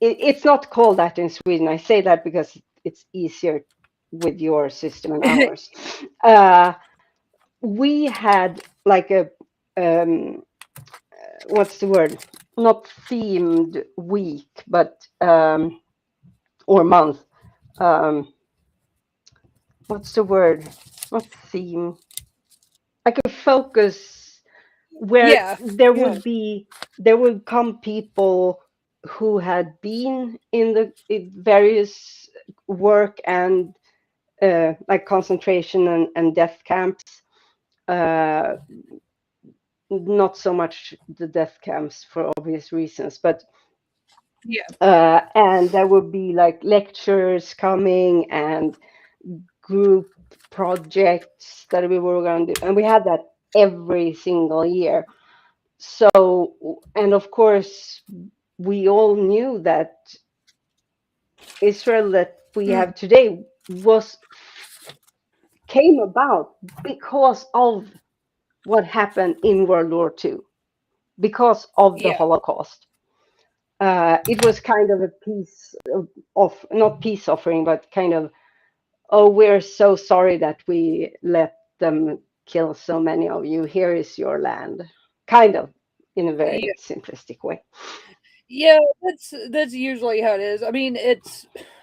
it's not called that in Sweden. I say that because it's easier with your system and ours. Uh, we had like a um, what's the word? Not themed week, but or month. Um, what's the word? Not theme. Like a focus where yeah, Yeah. there would come people who had been in the in various work and like concentration and death camps. Uh, not so much the death camps for obvious reasons, but yeah, and there would be like lectures coming and group projects that we were going to do, and we had that every single year. So, and of course, we all knew that Israel that we mm, have today was came about because of what happened in World War II, because of the yeah, Holocaust. It was kind of a piece of not peace offering, but kind of, oh, we're so sorry that we let them kill so many of you. Here is your land, kind of, in a yeah. very simplistic way. Yeah, that's usually how it is. I mean, it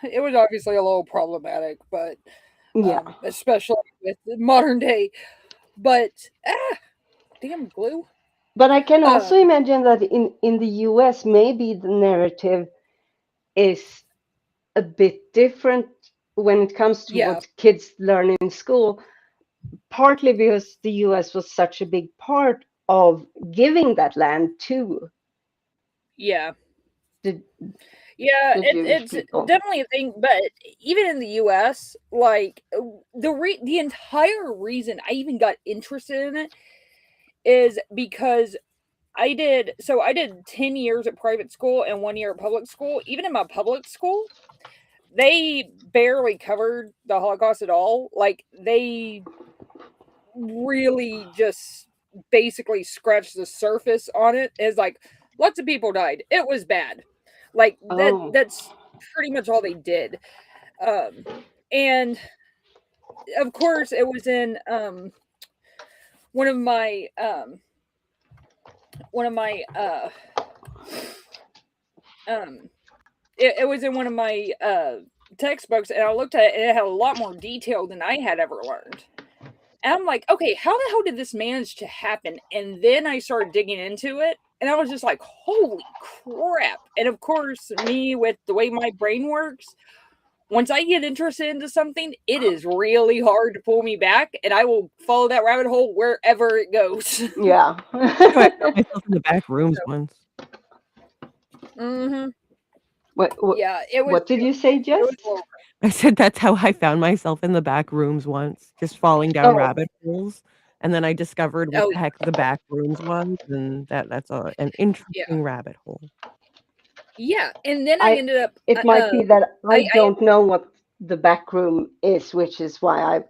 was obviously a little problematic, but Yeah, especially with the modern day. But ah, damn glue. but I can also Um, imagine that in the US, maybe the narrative is a bit different when it comes to yeah, what kids learn in school, partly because the US was such a big part of giving that land to yeah. the, Yeah, the Jewish it's people. definitely a thing, but even in the US, like, the entire reason I even got interested in it is because I did 10 years at private school and 1 year at public school. Even in my public school, they barely covered the Holocaust at all. Like, they really just basically scratched the surface on it. It's like lots of people died. It was bad. Like, Oh, that's pretty much all they did. Um and of course it was in one of my one of my um it was in one of my textbooks, and I looked at it and it had a lot more detail than I had ever learned. And I'm like, okay, how the hell did this manage to happen? And then I started digging into it, and I was just like, holy crap. And of course, me with the way my brain works, once I get interested into something, it is really hard to pull me back, and I will follow that rabbit hole wherever it goes. yeah. That's how I found myself in the back rooms once. Hmm. what, what Yeah, what did you say, it was Just? a little, I said that's how I found myself in the back rooms once, just falling down Oh, rabbit holes, and then I discovered what oh the heck the back rooms was, and that's an yeah, interesting rabbit hole. yeah. And then I I ended up, it might be that I I don't know what the back room is, which is why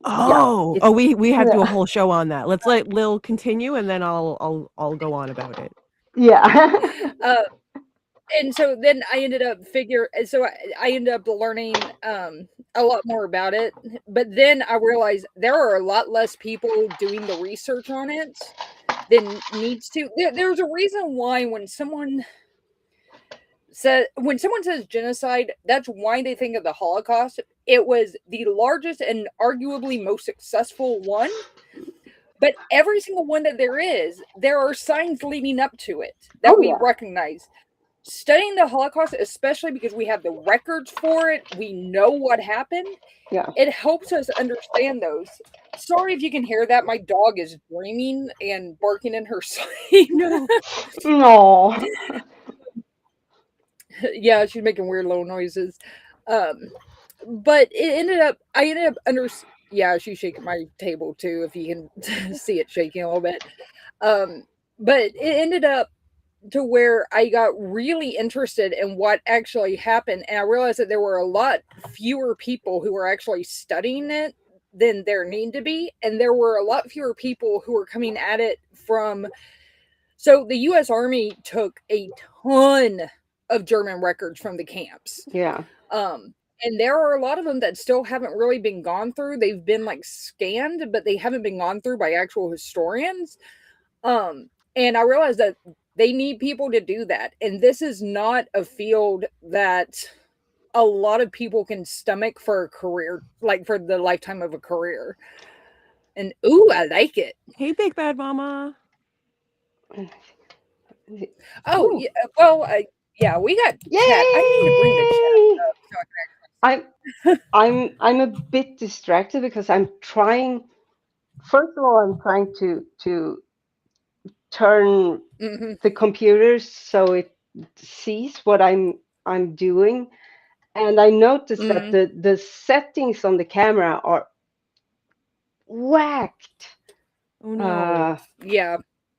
Oh, it's we had to do a whole show on that. Let's let Lil continue, and then I'll go on about it. yeah. Uh, and so then I ended up I ended up learning a lot more about it. But then I realized there are a lot less people doing the research on it than needs to. There's a reason why when someone says genocide, that's why they think of the Holocaust. It was the largest and arguably most successful one. But every single one that there are signs leading up to it that Oh we yeah. recognize. Studying the Holocaust, especially because we have the records for it, we know what happened, Yeah. it helps us understand those. Sorry if you can hear that. My dog is dreaming and barking in her sleep. No. No. Yeah, she's making weird little noises. Um, but I ended up yeah, she's shaking my table too, if you can see it shaking a little bit. Um, but it ended up to where I got really interested in what actually happened. And I realized that there were a lot fewer people who were actually studying it than there need to be. And there were a lot fewer people who were coming at it from. So the US Army took a ton of German records from the camps. Yeah. And there are a lot of them that still haven't really been gone through. They've been like scanned, but they haven't been gone through by actual historians. And I realized that they need people to do that. And this is not a field that a lot of people can stomach for a career, like for the lifetime of a career. And ooh, I like it. Hey, Big Bad Mama. Oh, Ooh. yeah. Well, yeah, we got chat. I need to bring the chat Yay! up so I I'm I'm a bit distracted because I'm trying. First of all, I'm trying to turn can. the computer so it sees what I'm doing, and I noticed that Hmm. the settings on the camera are whacked. Oh no. Uh, Yeah.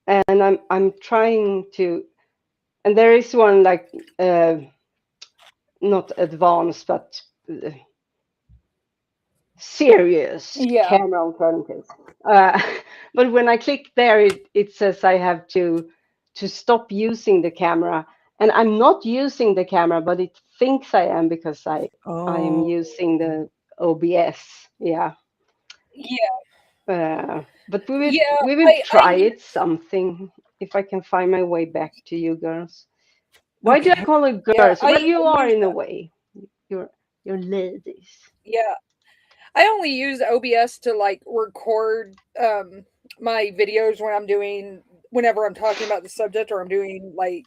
and I'm trying to, and there is one like not advanced but serious Yeah. camera alternatives. Uh, but when I click there, it says I have to stop using the camera, and I'm not using the camera, but it thinks I am because I am Oh. using the OBS. Yeah, Yeah. but Yeah. we will try it something if I can find my way back to you girls. Why do I Okay. call it Yeah. girls? Well, you are Use in a way. You're you're ladies. yeah. I only use OBS to like record my videos when I'm doing whenever I'm talking about the subject or I'm doing like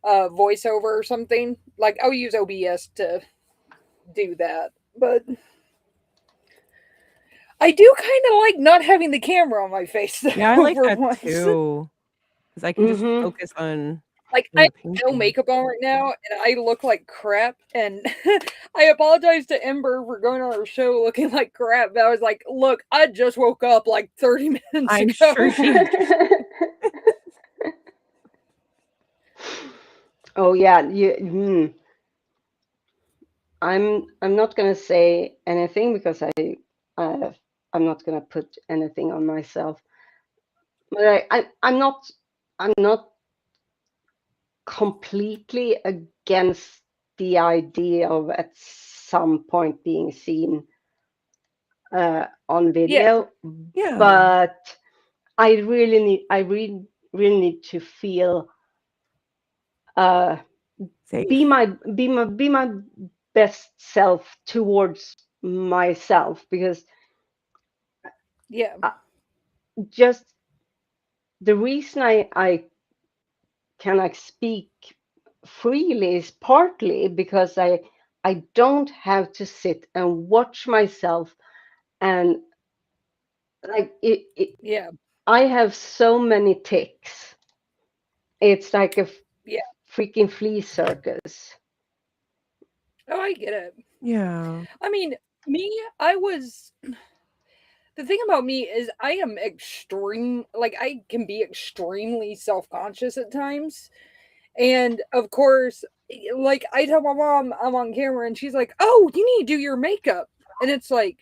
voiceover or something. Like I'll use OBS to do that. But I do kind of like not having the camera on my face Yeah, I though, like for that once. too, because I can just Mm-hmm. focus on Like I the have no painting. makeup on right now and I look like crap and I apologize to Ember for going on her show looking like crap, but I was like, look, I just woke up like 30 minutes I'm sure ago. she. Oh yeah, I'm not gonna say anything because uh, I'm not gonna put anything on myself. But I'm not completely against the idea of at some point being seen on Yeah, video, Yeah. but I really need to feel uh, Safe. be my best self towards myself because yeah, uh, just the reason I can like speak freely is partly because I don't have to sit and watch myself and like yeah, I have so many ticks. It's like a yeah. freaking flea circus. Oh, I get it. Yeah. I mean, me, I was the thing about me is I am like I can be extremely self-conscious at times. And of course, like I tell my mom I'm on camera and she's like, "Oh, you need to do your makeup." And it's like,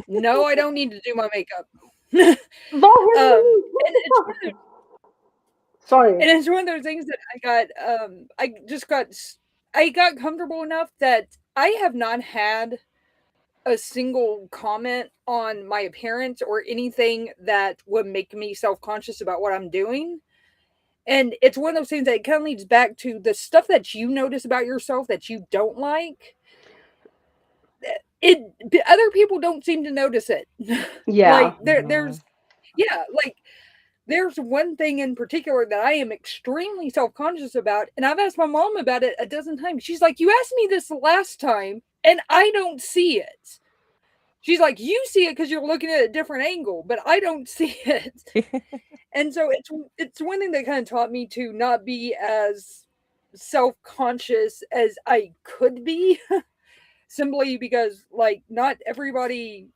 "No, I don't need to do my makeup." Vad And it's one of those, Sorry. and it's one of those things that I just I got comfortable enough that I have not had a single comment on my appearance or anything that would make me self-conscious about what I'm doing. And it's one of those things that kind of leads back to the stuff that you notice about yourself that you don't like. It other people don't seem to notice it. Yeah. Like Yeah. there's yeah, like there's one thing in particular that I am extremely self-conscious about, and I've asked my mom about it a dozen times. She's like, "You asked me this last time, and I don't see it." She's like, "You see it because you're looking at a different angle, but I don't see it." And so it's one thing that kind of taught me to not be as self-conscious as I could be, simply because like not everybody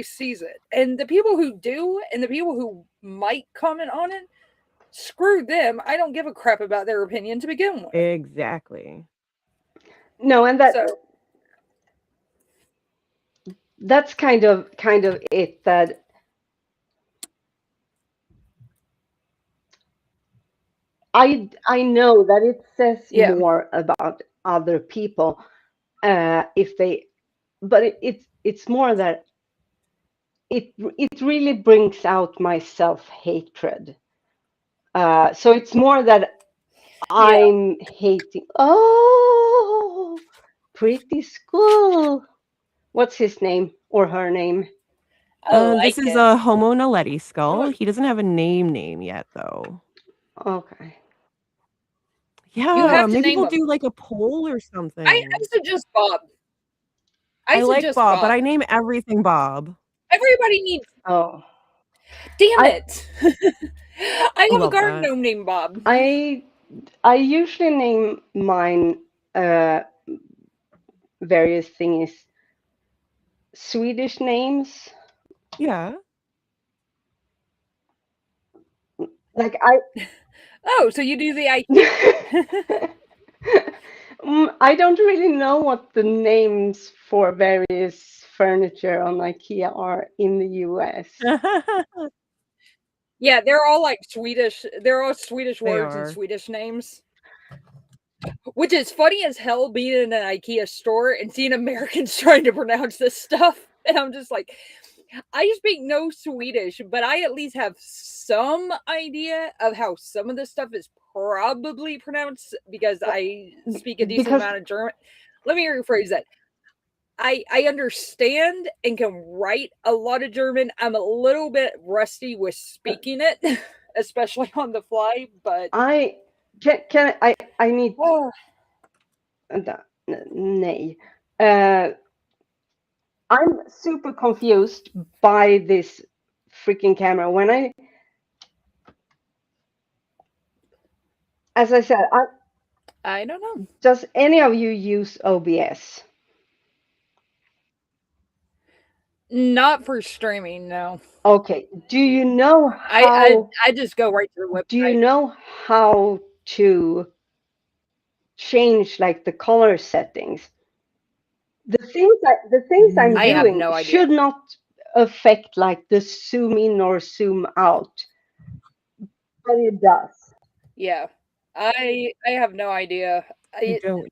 sees it. And the people who do and the people who might comment on it, screw them. I don't give a crap about their opinion to begin with. Exactly. No, and So that's kind of it, that I know that it says yeah. more about other people, if they, but it's more that it really brings out my self-hatred. So it's more that Yeah. I'm hating. Oh, pretty school. What's his name or her name? Oh, I This is can. a Homo naledi skull. Look, He doesn't have a name yet, though. Okay. you Yeah, have to maybe name we'll them. do like a poll or I something. suggest Bob. I I like suggest Bob, but Bob. I name everything Bob. Everybody needs. Oh, Damn I it! I I have a love garden that. gnome named Bob. I I usually name mine various things, Swedish names. Yeah. Like I Oh, so you do the IKEA. I don't really know what the names for various furniture on IKEA are in the US. Yeah, they're all like Swedish. They're all Swedish They words and are. Swedish names, which is funny as hell being in an IKEA store and seeing Americans trying to pronounce this stuff. And I'm just like, I speak no Swedish, but I at least have some idea of how some of this stuff is probably pronounced because I speak a decent Because amount of German. Let me rephrase that. I understand and can write a lot of German. I'm a little bit rusty with speaking it, especially on the fly, but I can I need oh, nej. I'm super confused by this freaking camera. As I said, I don't know. does any of you use OBS? Not for streaming, no. Okay. I just go right to the Do you website. know how to change like the color settings? The things I'm I have doing no idea. should not affect like the zoom in or zoom out, but it does. Yeah. I have no idea. I I don't.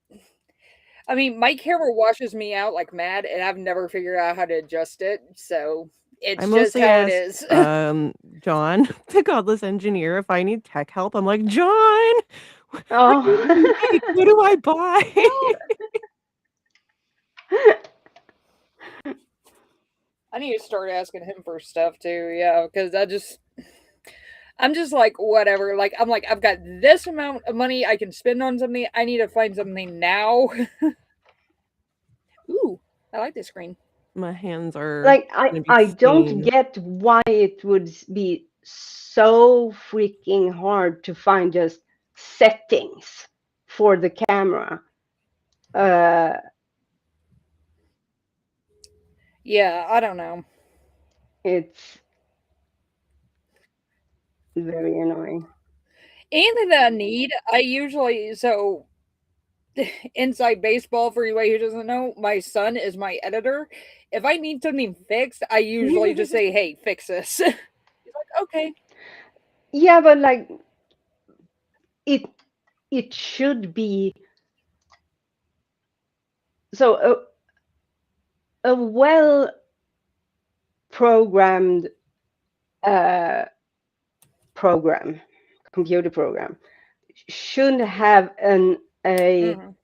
I mean, my camera washes me out like mad, and I've never figured out how to adjust it. So I it's just mostly how it ask is. John, the godless engineer, if I need tech help. I'm like, John, what do you Oh. make? What do I buy? I need to start asking him for stuff too. Yeah, because I'm just like whatever. Like I'm like I've got this amount of money I can spend on something. I need to find something now. Ooh, I like this screen. My hands are Like gonna be I don't stained. get why it would be so freaking hard to find just settings for the camera. Uh, Yeah, I don't know. it's very annoying. Anything that I need, I usually inside baseball for anybody who doesn't know, my son is my editor. If I need something fixed, I usually just say, "Hey, fix this." He's like, "Okay." Yeah, but like it it should be so a well programmed uh, program, computer program, should have a Mhm.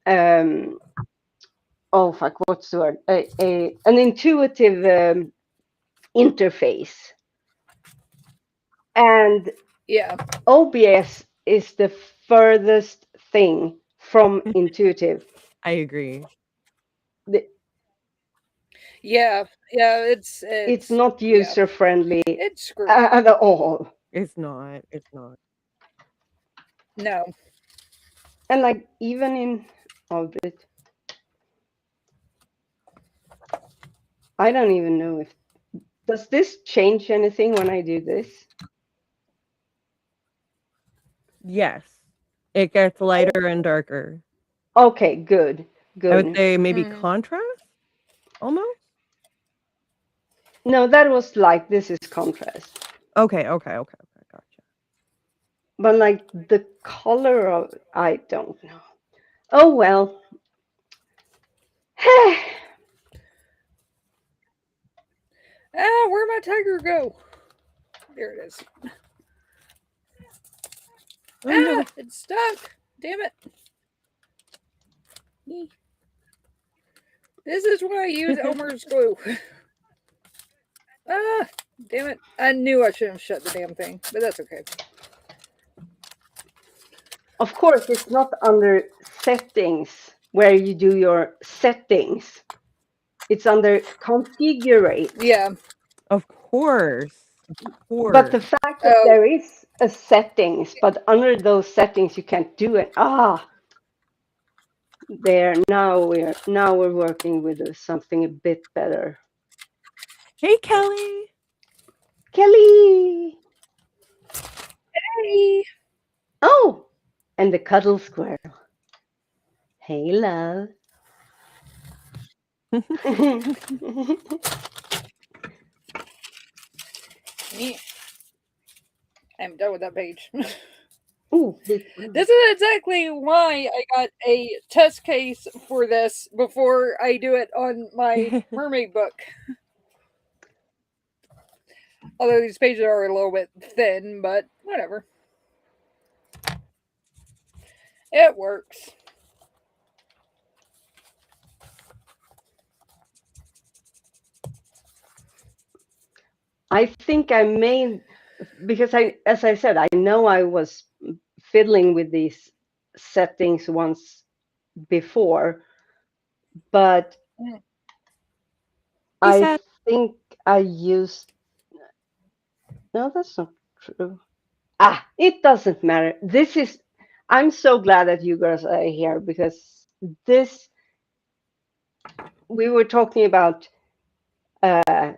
um, oh fuck, what's the word? An intuitive interface, and Yeah. OBS is the furthest thing from intuitive. I agree. The- Yeah. Yeah, It's it's not yeah. user friendly It's screwed. at all. It's not. It's not. No. And like even in Orbit, I don't even know if does this change anything when I do this? Yes. It gets lighter and darker. Okay, good, I would good. say maybe Mhm. contrast almost. No, that was like this is contrast. Okay. Gotcha. But like the color of I don't know. Oh well. Where'd my tiger go? There it is. Oh no. It's stuck. Damn it. Eeh. This is why I use Elmer's glue. Ah, damn it. I knew I shouldn't have shut the damn thing, but that's okay. Of course, it's not under settings where you do your settings. It's under configurate. Yeah. Of course. Of But the course. fact that Oh, there is a settings, but under those settings you can't do it. There now we're working with something a bit better. Hey Kelly. Kelly. hey. Oh, and the cuddle squirrel. Hey, love. Yeah, I'm done with that page. Ooh, big This is exactly why I got a test case for this before I do it on my mermaid book. Although these pages are a little bit thin, but whatever. It works. I think I made because as I said, I know I was fiddling with these settings once before, but Mm. He I said think I used. No, that's not true. It doesn't matter. This is. I'm so glad that you guys are here because this we were talking about uh,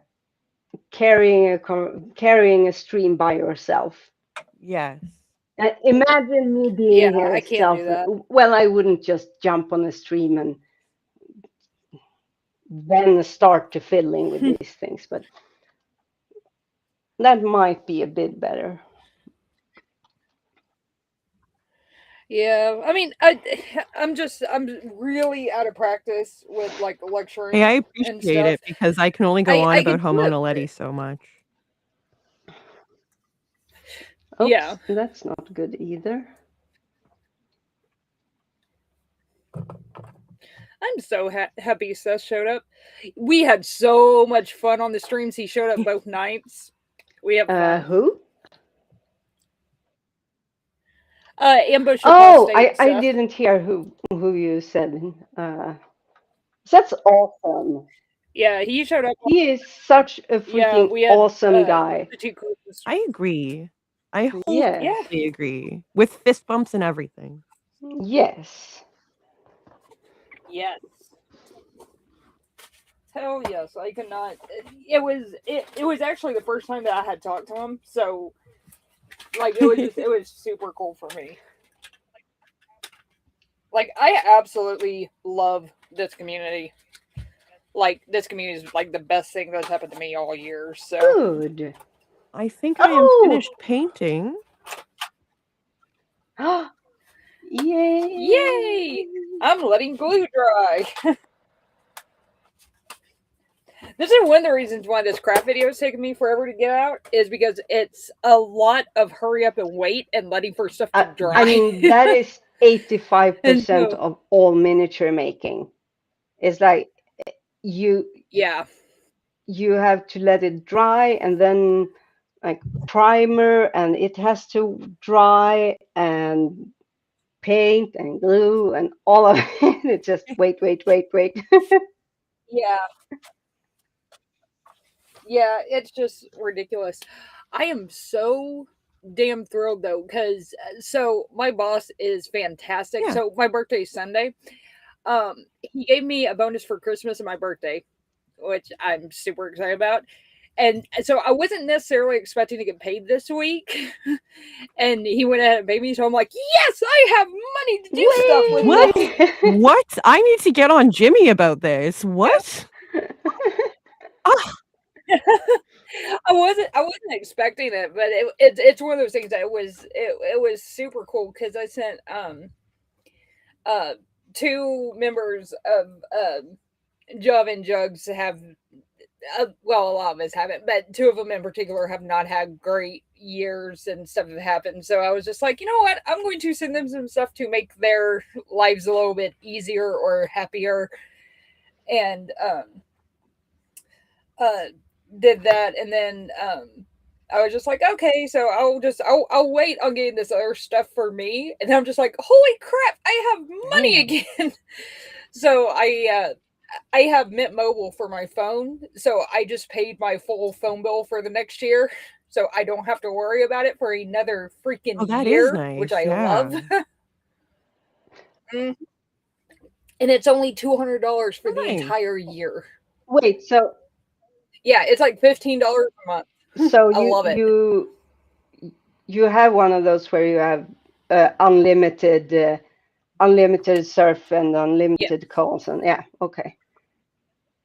carrying a stream by yourself. yes. Imagine me Yeah, being here I can't do stealth. that. Well, I wouldn't just jump on a stream and then start to fiddling with these things, but that might be a bit better. Yeah, I mean, I'm really out of practice with like Hey, I lecturing and appreciate stuff. it because I can only go on I about could do Homona it. Letty so much. Yeah, Oops, that's not good either. I'm so happy Seth showed up. We had so much fun on the streams. He showed up both nights. We have fun. Who? Ambush Oh, apostate I Seth. didn't hear who you said. That's awesome. Yeah, he showed up. He is such a Yeah, freaking we had awesome guy. the two closest. I agree. I Yes, Yeah, wholeheartedly agree. With fist bumps and everything. yes. yes. Hell yes, I cannot. It was actually the first time that I had talked to him, so Like it was super cool for me. Like I absolutely love this community. Like this community is like the best thing that's happened to me all year. So Good. I think I am finished painting. Oh, yay! yay! I'm letting glue dry. This is one of the reasons why this craft video is taking me forever to get out, is because it's a lot of hurry up and wait and letting for stuff to dry. I mean, that is 85% so, of all miniature making. It's like you yeah. you have to let it dry and then like primer, and it has to dry, and paint and glue and all of it. It's just wait. Yeah. Yeah, it's just ridiculous. I am so damn thrilled though, because so my boss is fantastic. Yeah. So my birthday's Sunday. He gave me a bonus for Christmas and my birthday, which I'm super excited about. And so I wasn't necessarily expecting to get paid this week. And he went ahead and paid me. So I'm like, yes, I have money to do stuff with What? this. What? I need to get on Jimmy about this. What? Oh, I wasn't expecting it, but it's one of those things that it was super cool because I sent two members of Jov and Jugs have well, a lot of us haven't, but two of them in particular have not had great years and stuff have happened. So I was just like, you know what? I'm going to send them some stuff to make their lives a little bit easier or happier. And did that, and then I was just like, okay, so I'll wait on getting this other stuff for me, and then I'm just like, holy crap, I have money again. So I have Mint Mobile for my phone, so I just paid my full phone bill for the next year, so I don't have to worry about it for another freaking that year, is nice. which I Yeah. love. And it's only $200 for the Nice. entire year. Wait, so Yeah, it's like $15 a month. so I love it. you have one of those where you have unlimited surf and unlimited calls, and yeah, okay.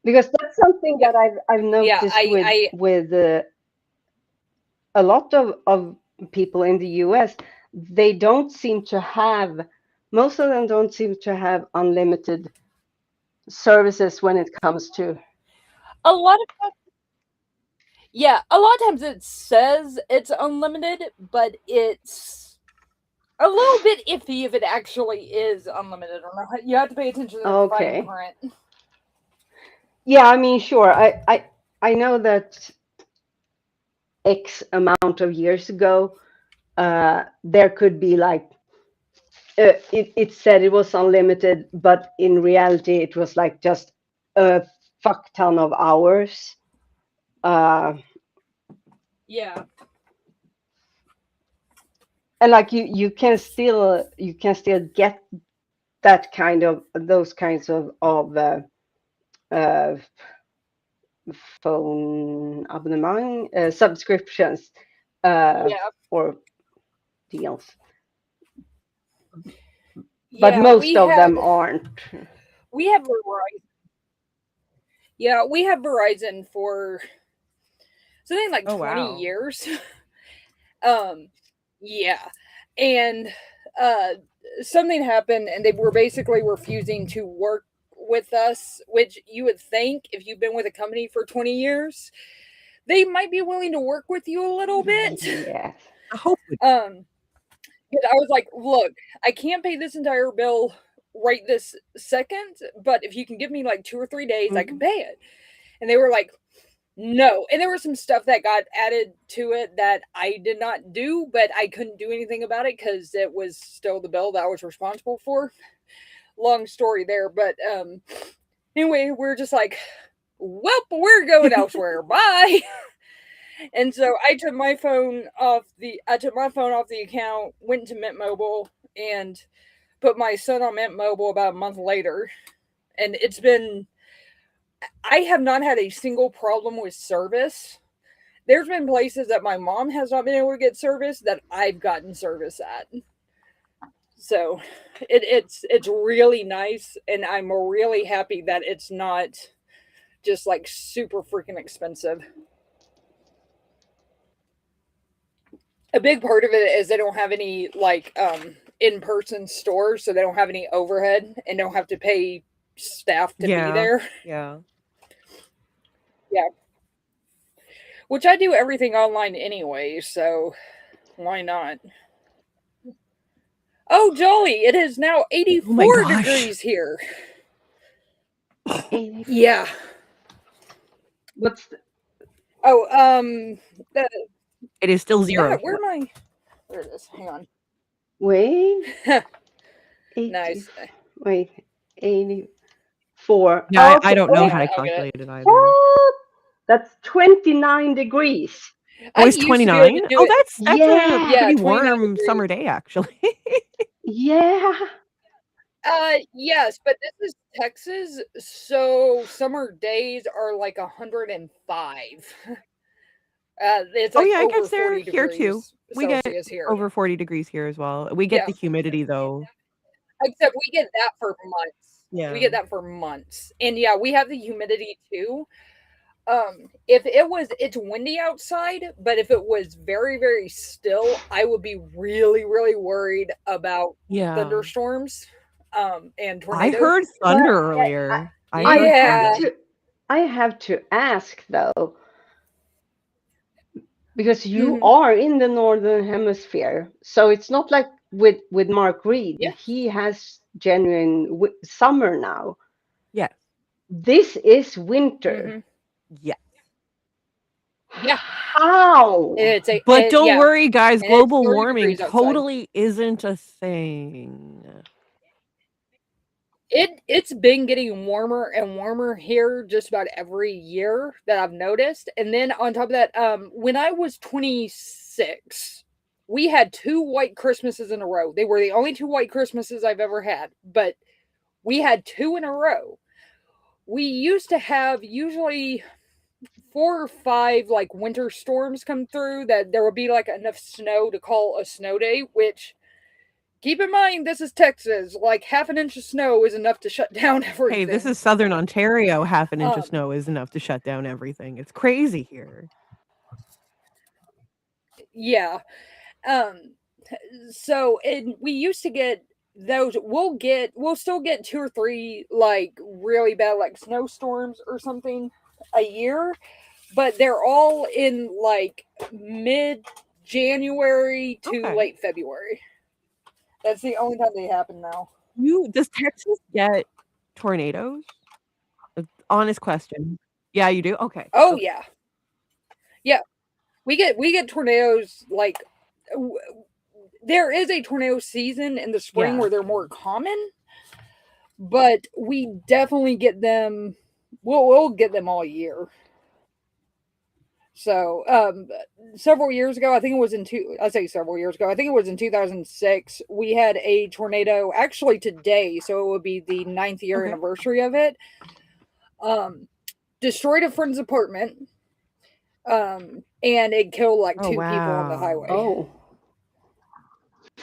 Because that's something that I've Yeah, noticed with a lot of people in the US. They don't seem to have, most of them don't seem to have unlimited services when it comes to. a lot of times, yeah, a lot of times it says it's unlimited, but it's a little bit iffy if it actually is unlimited or not. You have to pay attention to the fine Okay. print. Yeah, I mean, sure. I know that X amount of years ago, there could be like it said it was unlimited, but in reality, it was like just a fuck ton of hours. Yeah. And like you can still get that kind of those kinds of phone abonnement subscriptions or deals, but most of them aren't. We have Verizon. Yeah, we have Verizon for something like 20 years. Yeah. And something happened and they were basically refusing to work with us, which you would think if you've been with a company for 20 years, they might be willing to work with you a little bit. Yes. I hope. But I was like, look, I can't pay this entire bill right this second, but if you can give me like 2 or 3 days, I can pay it. And they were like, no. And there was some stuff that got added to it that I did not do, but I couldn't do anything about it because it was still the bill that I was responsible for. Long story there. But anyway, we're just like, well, we're going elsewhere. Bye. And so I took my phone off the account, went to Mint Mobile, and put my son on Mint Mobile about a month later. And I have not had a single problem with service. there's been places that my mom has not been able to get service that I've gotten service at. So it's really nice, and I'm really happy that it's not just like super freaking expensive. A big part of it is they don't have any like in-person stores, so they don't have any overhead and don't have to pay staff to be there. Yeah. Yeah. Which I do everything online anyway, so why not? Oh, jolly! It is now Oh my 84 gosh. degrees here. 80. Yeah. What's Oh, It is still 0 where here. am I? There it is. Hang on. wait? 80. Nice. Wait, 84. Yeah, Okay. I don't know Hang how on, to I'll get it. calculate it either. What? That's 29 degrees. Oh, I it's used to be able 29? to do Oh, it. that's Yeah. a Yeah, pretty 29 warm summer degrees. day, actually. Yeah. Yes, but this is Texas, so summer days are like 105. It's Oh, like yeah, it over gets there 40 here too. degrees We get Celsius here. over 40 degrees here as well. We get Yeah. the humidity, though. Except we get that for months. We Yeah. get that for months. And yeah, we have the humidity too. If it's windy outside, but if it was very, very still, I would be really, really worried about Yeah. thunderstorms, and I tornadoes. heard But thunder earlier. I I heard Yeah. thunder. I have to ask though, because you Mhm. are in the northern hemisphere, so it's not like with Mark Reed. Yeah. He has genuine summer now. Yes. This is winter. Mhm. Yes. Yeah. How? But don't yeah. worry, guys. And it's Global 30 warming degrees outside. totally isn't a thing. It's been getting warmer and warmer here just about every year that I've noticed. And then on top of that, when I was 26, we had 2 white Christmases in a row. They were the only 2 white Christmases I've ever had, but we had 2 in a row. We used to have usually 4 or 5 like winter storms come through that there would be like enough snow to call a snow day, which keep in mind, this is Texas. Like half an inch of snow is enough to shut down everything. Hey, this is Southern Ontario. Half an inch of Um, snow is enough to shut down everything. It's crazy here. Yeah. So and we used to get those. We'll still get 2 or 3 like really bad like snowstorms or something a year, but they're all in like mid January to Okay. late February. That's the only time they happen now. Does Texas get tornadoes? Honest question. Yeah, you do? Okay. Oh Okay. yeah. Yeah. We get tornadoes like there is a tornado season in the spring Yeah. where they're more common, but we definitely get them. We'll get them all year. So, several years ago, I think it was I say several years ago, I think it was in 2006, we had a tornado actually today. So it would be the 9th year Okay. anniversary of it. Destroyed a friend's apartment. And it killed like 2 people on the wow. highway. Oh.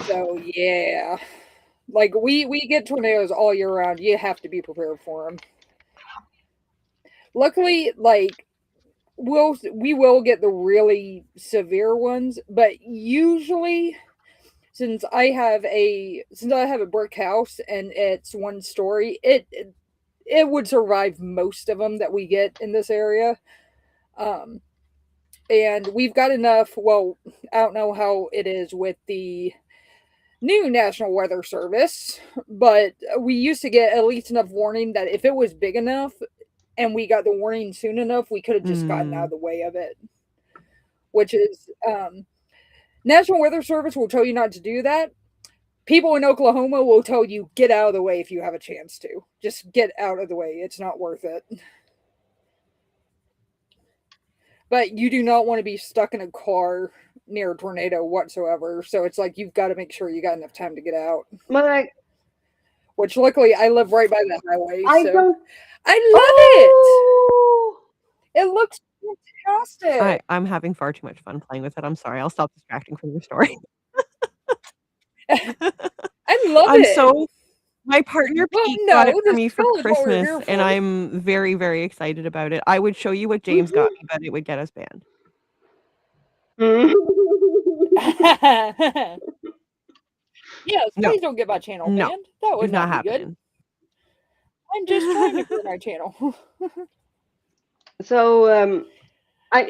So yeah, like we get tornadoes all year round. You have to be prepared for them. Luckily, like we will get the really severe ones, but usually since I have a brick house and it's 1 story, it would survive most of them that we get in this area. And we've got enough. Well, I don't know how it is with the new National Weather Service, but we used to get at least enough warning that if it was big enough and we got the warning soon enough, we could have just gotten out of the way of it. Which is, National Weather Service will tell you not to do that. People in Oklahoma will tell you get out of the way if you have a chance to. Just get out of the way. It's not worth it. But you do not want to be stuck in a car near a tornado whatsoever. So it's like you've got to make sure you got enough time to get out. But Which luckily I live right by the highway, I so don't. I love it. It looks fantastic. I'm having far too much fun playing with it. I'm sorry. I'll stop distracting from your story. I love I'm it. so my partner Well, Pete got it no, for the me for spell is what we're Christmas, here and for. I'm very, very excited about it. I would show you what James got me, but it would get us banned. Yes, No. please don't get my channel No. banned. That would It's not not be good. happening. I'm just trying to grow my channel. So Yeah. I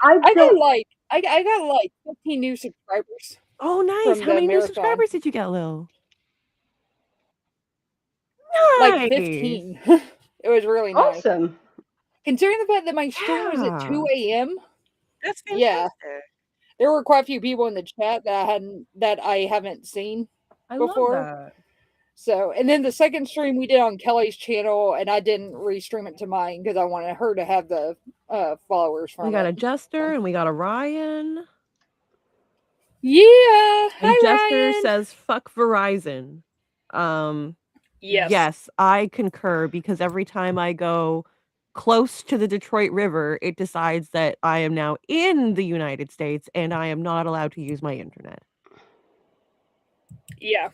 I don't. got like 15 new subscribers Oh, nice. from How the many new marathon. subscribers did you get, Lil? Like Nice. 15. It was really nice. Awesome. Considering the fact that my stream was at 2 Yeah. a.m. That's Yeah. fantastic. There were quite a few people in the chat that I haven't seen I love before. that. So, and then the second stream we did on Kelly's channel, and I didn't restream it to mine because I wanted her to have the followers from We got a it. Jester and we got a Ryan. Yeah. And Hi, Jester Ryan. says, fuck Verizon. Yes. Yes, I concur because every time I go close to the Detroit River, it decides that I am now in the United States and I am not allowed to use my internet. Yeah.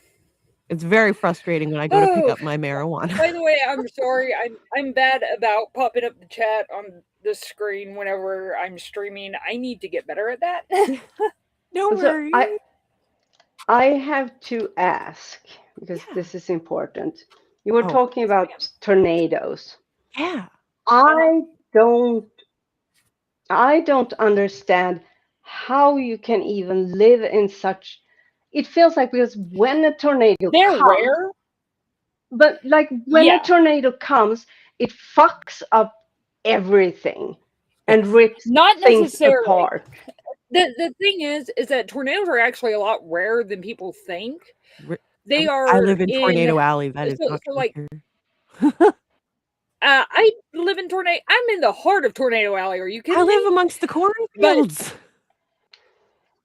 It's very frustrating when I go to pick up my marijuana. By the way, I'm sorry. I'm bad about popping up the chat on the screen whenever I'm streaming. I need to get better at that. No So worries. I have to ask because Yeah. this is important. You were Oh, talking about tornadoes. yeah. I don't understand how you can even live in such. It feels like because when a tornado They're comes, rare. but like when Yeah. a tornado comes, it fucks up everything and Yes. rips Not things necessarily. apart. The thing is that tornadoes are actually a lot rarer than people think. They are. I live in Tornado Alley. That is not so true. like. I live in tornado. I'm in the heart of Tornado Alley. Are you kidding I live me? amongst the cornfields.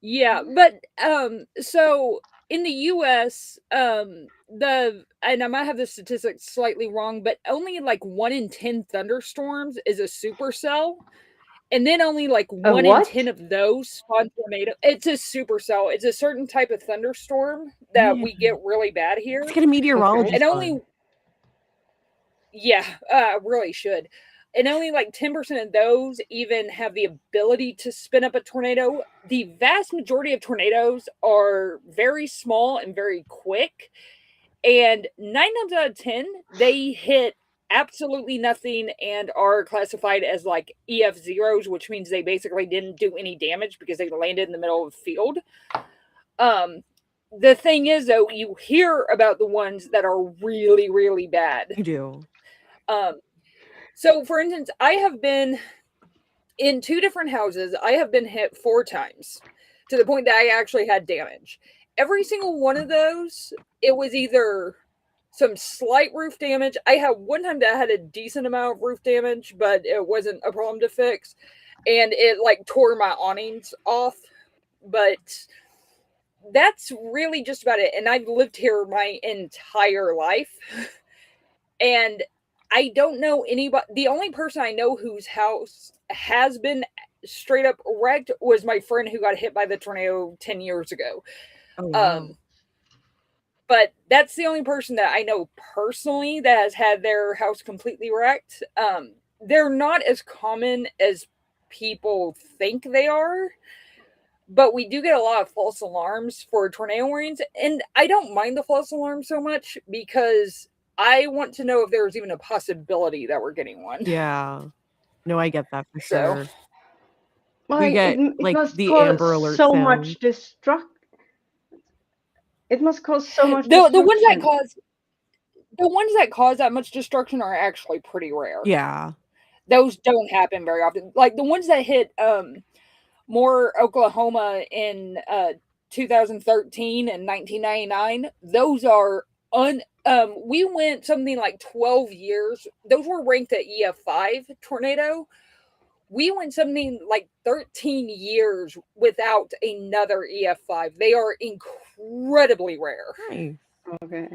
Yeah, but so in the US, and I might have the statistics slightly wrong, but only like 1 in 10 thunderstorms is a supercell. And then only like A 1 in what? 10 of those spawn tornado. It's a supercell. It's a certain type of thunderstorm that we get really bad here. Let's get a meteorologist And on. only yeah, really should. And only like 10% of those even have the ability to spin up a tornado. The vast majority of tornadoes are very small and very quick. And 9 times out of 10, they hit absolutely nothing and are classified as like EF zeros, which means they basically didn't do any damage because they landed in the middle of the field. The thing is, though, you hear about the ones that are really, really bad. You do. So, for instance, I have been in 2 different houses. I have been hit 4 times to the point that I actually had damage. Every single one of those, it was either some slight roof damage. I had one time that I had a decent amount of roof damage, but it wasn't a problem to fix. And it like tore my awnings off. But that's really just about it. And I've lived here my entire life. And I don't know anybody. The only person I know whose house has been straight up wrecked was my friend who got hit by the tornado 10 years ago. Oh, wow. But that's the only person that I know personally that has had their house completely wrecked. They're not as common as people think they are, but we do get a lot of false alarms for tornado warnings. And I don't mind the false alarm so much because I want to know if there's even a possibility that we're getting one. Yeah. No, I get that for sure. Like, We get it like must the cause Amber Alert so sound. much destruction. It must cause so much The destruction. ones that cause that much destruction are actually pretty rare. Yeah. Those don't happen very often. Like the ones that hit Moore, Oklahoma in 2013 and 1999, those are we went something like 12 years. Those were ranked at EF5 tornado. We went something like 13 years without another EF5. They are incredibly rare. Nice. Okay.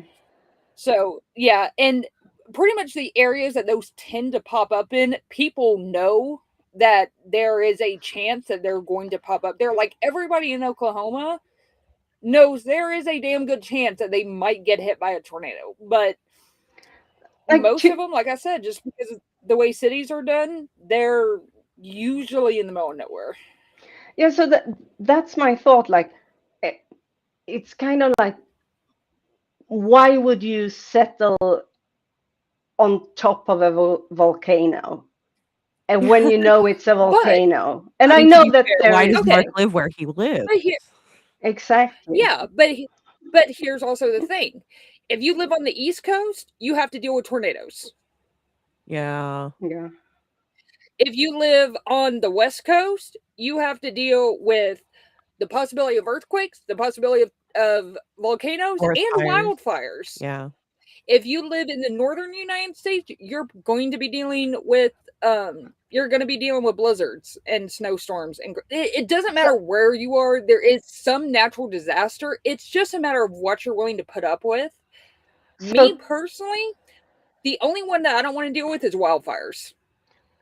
So, yeah, and pretty much the areas that those tend to pop up in, people know that there is a chance that they're going to pop up there. Like everybody in Oklahoma knows there is a damn good chance that they might get hit by a tornado. But Like, most of them, like I said, just because of the way cities are done, they're usually in the middle of nowhere. yeah, so that's my thought. Like, eh, it's kind of like, why would you settle on top of a volcano? And when you know it's a But volcano, and I I mean, to know be that fair, there why is does Mark okay, live where he lives? but here, exactly. yeah, but here's also the thing: if you live on the East Coast, you have to deal with tornadoes. Yeah. Yeah. If you live on the West Coast, you have to deal with the possibility of earthquakes, the possibility of volcanoes, Forest and fires. wildfires. Yeah. If you live in the northern United States, you're going to be dealing with blizzards and snowstorms, and it doesn't So, matter where you are. There is some natural disaster. It's just a matter of what you're willing to put up with. Me so personally, the only one that I don't want to deal with is wildfires.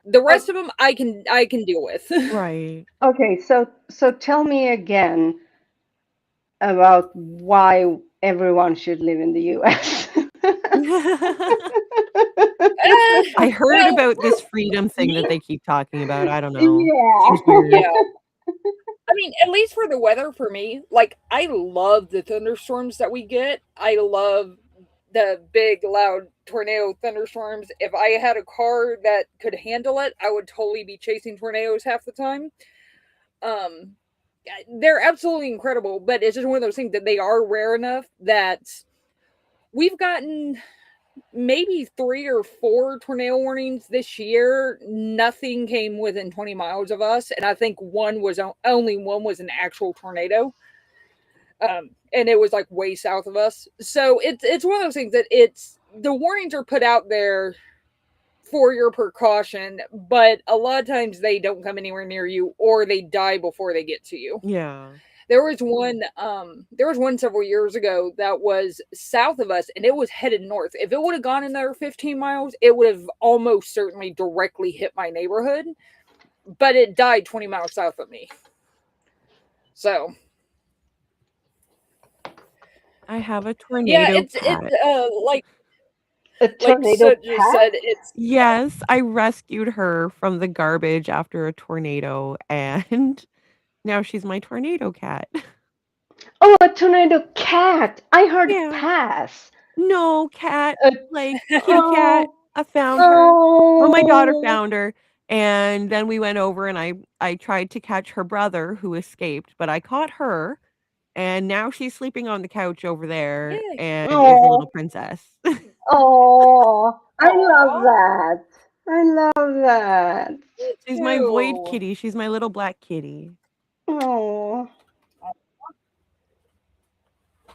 The o- rest of them I can deal with. Right. okay, so tell me again about why everyone should live in the US. I heard Well, about this freedom thing that me, they keep talking about. I don't know. Yeah. Seems weird. yeah. I mean, at least for the weather, for me, like I love the thunderstorms that we get. I love the big, loud tornado thunderstorms. If I had a car that could handle it, I would totally be chasing tornadoes half the time. Um, they're absolutely incredible, but it's just one of those things that they are rare enough that we've gotten maybe 3 or 4 tornado warnings this year. Nothing came within 20 miles of us, and I think only one was an actual tornado. And it was like way south of us. So it's one of those things that it's the warnings are put out there for your precaution, but a lot of times they don't come anywhere near you or they die before they get to you. Yeah. There was one several years ago that was south of us and it was headed north. If it would have gone another 15 miles, it would have almost certainly directly hit my neighborhood, but it died 20 miles south of me. So, I have a yeah, tornado cat. A like tornado Soot just cat? said, it's Yes, I rescued her from the garbage after a tornado, and now she's my tornado cat. Oh, a tornado cat. I heard Yeah. pass. No, cat, Uh, like kitty cat. oh, I found her. Well, my daughter oh, found her, and then we went over and I tried to catch her brother who escaped, but I caught her, and now she's sleeping on the couch over there yeah. and is a little oh, princess. oh. I love Aw, that. I love that. me She's my void too. kitty. She's my little black kitty. Oh,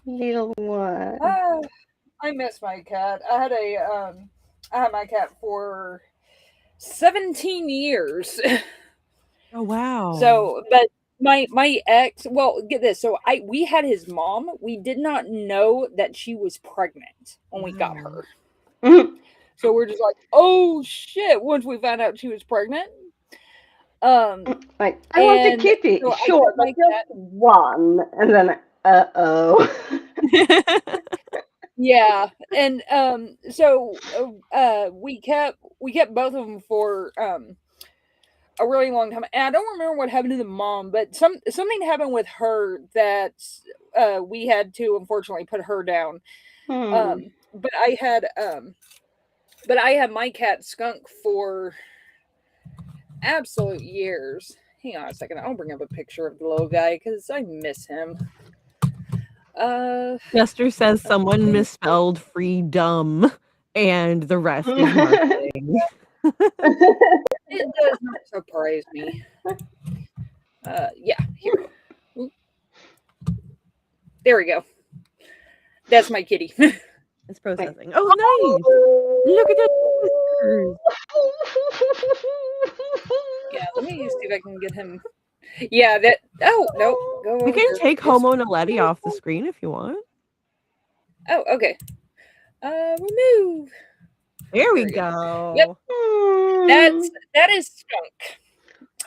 little one. Ah, I miss my cat. I had my cat for 17 years. Oh, wow. So, but my ex, well, get this. So we had his mom. We did not know that she was pregnant when we got Wow. her. Mhm. So we're just like, "Oh shit," once we found out she was pregnant. Like, I want a And kitty. so I Sure, kept but my just cat. one. And then, uh-oh. Yeah, and so we kept both of them for a really long time, and I don't remember what happened to the mom, but something happened with her that we had to unfortunately put her down. Hmm. Um, but I had but I had my cat Skunk for absolute years. Hang on a second, I'll bring up a picture of the little guy because I miss him. Uh, Jester says someone misspelled freedom, and the rest is marketing. it does not surprise me. Yeah, here. Oop. There we go. That's my kitty. It's processing. Oh, nice. Look at those whiskers. Yeah, let me see if I can get him. Yeah, that. Oh no, go You over can here. take It's, Homo Naledi off the screen if you want. oh, okay. Remove. There we Yep. go. That is Skunk.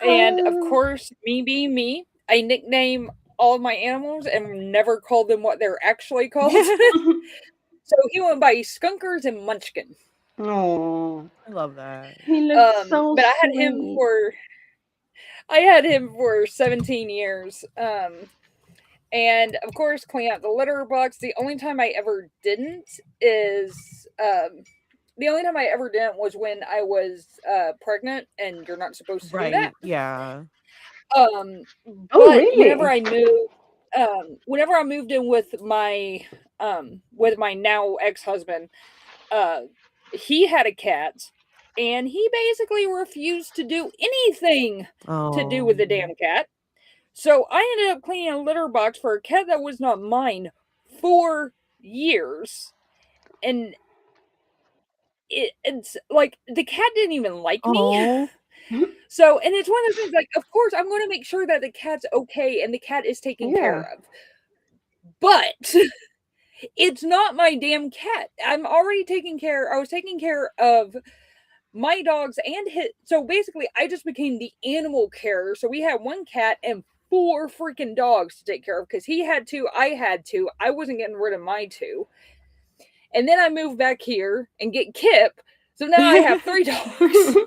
And of course, me being me, I nickname all of my animals and never call them what they're actually called. So he went by Skunkers and Munchkin. Oh, I love that. he looks so But sweet. I had him for 17 years. And of course, clean out the litter box. The only time I ever didn't was when I was pregnant, and you're not supposed to do that. Right. Yeah. Oh, But really? whenever I moved in with my now ex-husband, he had a cat, and he basically refused to do anything to do with the Oh. damn cat. So I ended up cleaning a litter box for a cat that was not mine for years. And it's like the cat didn't even like me. Oh. So, and it's one of those things like, of course, I'm going to make sure that the cat's okay and the cat is taken Yeah. care of. But it's not my damn cat. I was taking care of my dogs and his. So basically, I just became the animal carer. So we had one cat and 4 freaking dogs to take care of because he had 2, I had 2. I wasn't getting rid of my 2. And then I moved back here and get Kip. So now I have 3 dogs.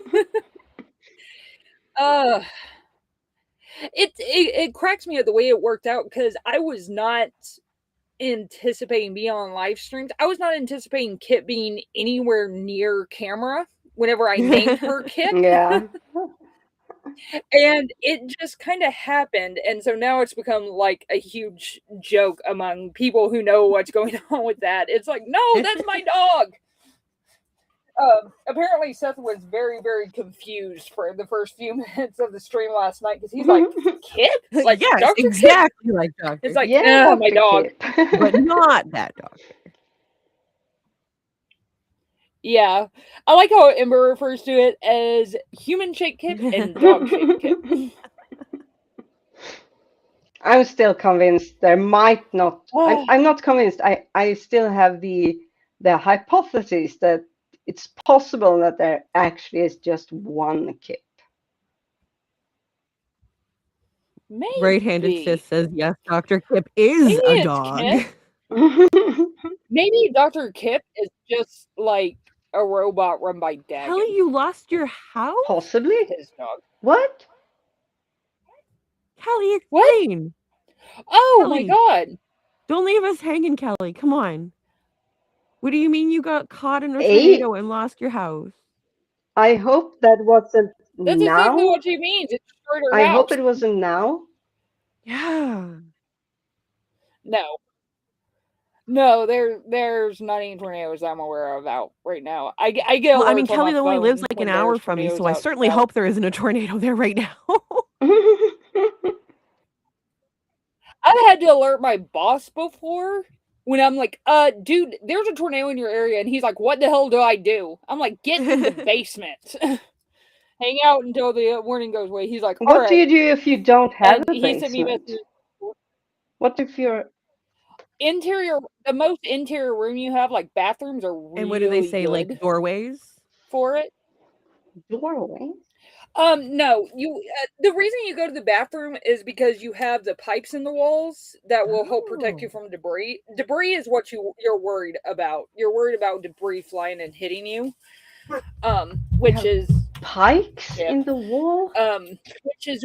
It cracks me up the way it worked out because I was not anticipating being on live streams. I was not anticipating Kip being anywhere near camera whenever I named her Kip. Yeah. And it just kind of happened. And so now it's become like a huge joke among people who know what's going on with that. It's like, no, that's my dog. Apparently Seth was very, very confused for the first few minutes of the stream last night because he's like, Kip? Like Yes, Dr. exactly Kip? like Dr. It's like, Yeah, my Dr. dog. Kip. But not that doctor. Yeah. I like how Ember refers to it as human-shaped Kip and dog-shaped Kip. I'm still convinced there might not. I'm not convinced. I still have the hypothesis that it's possible that there actually is just one Kip. Maybe. Right-handed sis says yes, Dr. Kip is Maybe a it's dog. Kip. Maybe Dr. Kip is just like a robot run by Dagon. Kelly, you lost your house? Possibly. His dog. What? Kelly, explain. Oh Kelly, my god. don't leave us hanging, Kelly. Come on. What do you mean you got caught in a tornado and lost your house? I hope that wasn't That's now. exactly what she means. It destroyed her I house. hope it wasn't now. Yeah. No, there's not any tornadoes I'm aware of out right now. I get alerts on Kelly my only phone lives like when an hour there's from me, so tornadoes I out certainly and hope there isn't a tornado there right now. I've had to alert my boss before when I'm like, dude, there's a tornado in your area, and he's like, what the hell do I do? I'm like, get in the basement. Hang out until the warning goes away. He's like, all What right. do you do if you don't have And a he sent me basement? messages. What if you're The most interior room you have, like bathrooms, are really And what do they say, good like doorways? for it. doorways? No, the reason you go to the bathroom is because you have the pipes in the walls that will help protect you from debris. Debris is what you're worried about. You're worried about debris flying and hitting you. Which is Pikes in the wall? Which is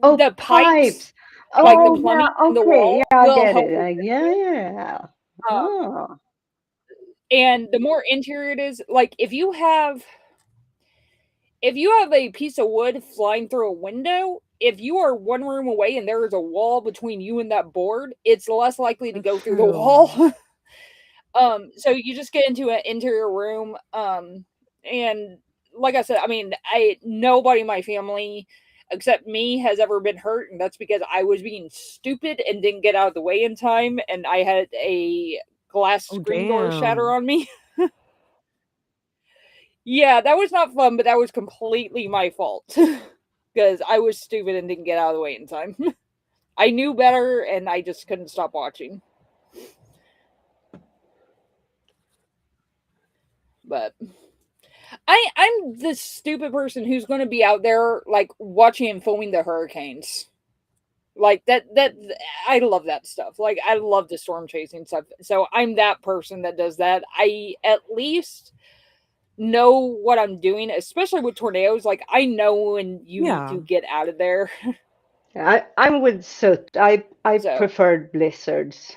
Oh, the pipes. Oh, Like the plumbing yeah, in the okay. wall Yeah, I will get help it. Yeah. Oh. and the more interior it is, like if you have a piece of wood flying through a window, if you are one room away and there is a wall between you and that board, it's less likely to go through the wall. So you just get into an interior room, and like I said, I mean, nobody in my family except me has ever been hurt, and that's because I was being stupid and didn't get out of the way in time, and I had a glass screen door shatter on me. Yeah, that was not fun, but that was completely my fault because I was stupid and didn't get out of the way in time. I knew better, and I just couldn't stop watching. But I'm the stupid person who's going to be out there like watching and filming the hurricanes. Like that I love that stuff. Like I love the storm chasing stuff. So I'm that person that does that. I at least know what I'm doing, especially with tornadoes. Like I know when you need to get out of there. I'm with Soot. I So preferred blizzards.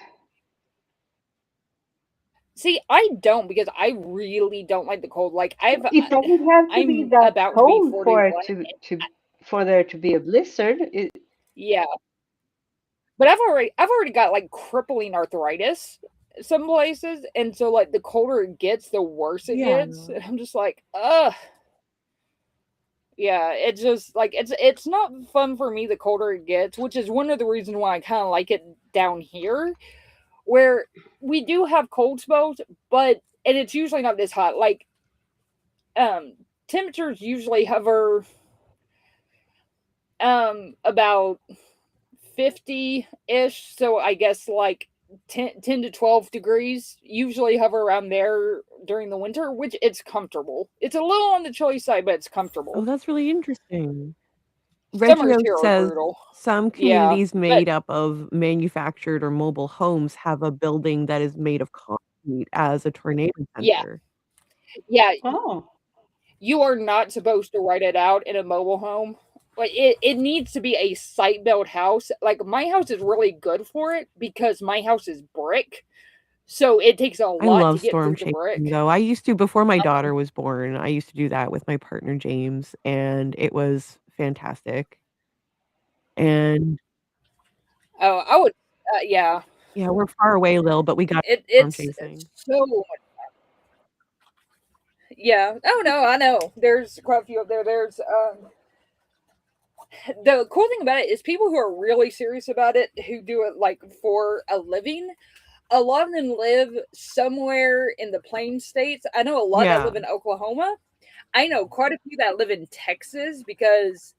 see, I don't because I really don't like the cold. Like It doesn't have to be I'm that about to be cold for 41. it to for there to be a blizzard. Yeah. But I've already got like crippling arthritis some places, and so like the colder it gets, the worse it gets. And I'm just like, ugh. Yeah, it's just like it's not fun for me the colder it gets, which is one of the reasons why I kind of like it down here, where we do have cold spells, but and it's usually not this hot. Like um temperatures usually hover about 50-ish, so I guess like 10 to 12 degrees usually hover around there during the winter, which it's comfortable. It's a little on the chilly side, but it's Oh, comfortable. that's really interesting. Summers Regio here are says brutal. some Yeah, communities but made up of manufactured or mobile homes have a building that is made of concrete as a tornado yeah, center. yeah, Oh, you are not supposed to write it out in a mobile home. Like it needs to be a site built house. Like my house is really good for it because my house is brick. So it takes a I lot to love get storm through the chasing, brick. though. I used to before my Um, daughter was born, I used to do that with my partner, James, and it was fantastic. And oh, I would, yeah. yeah, we're far away, Lil, but we got storm It's chasing. so yeah. Oh no, I know. There's quite a few up there. There's the cool thing about it is people who are really serious about it, who do it like for a living. A lot of them live somewhere in the plain states. I know a lot that Yeah, live in Oklahoma. I know quite a few that live in Texas because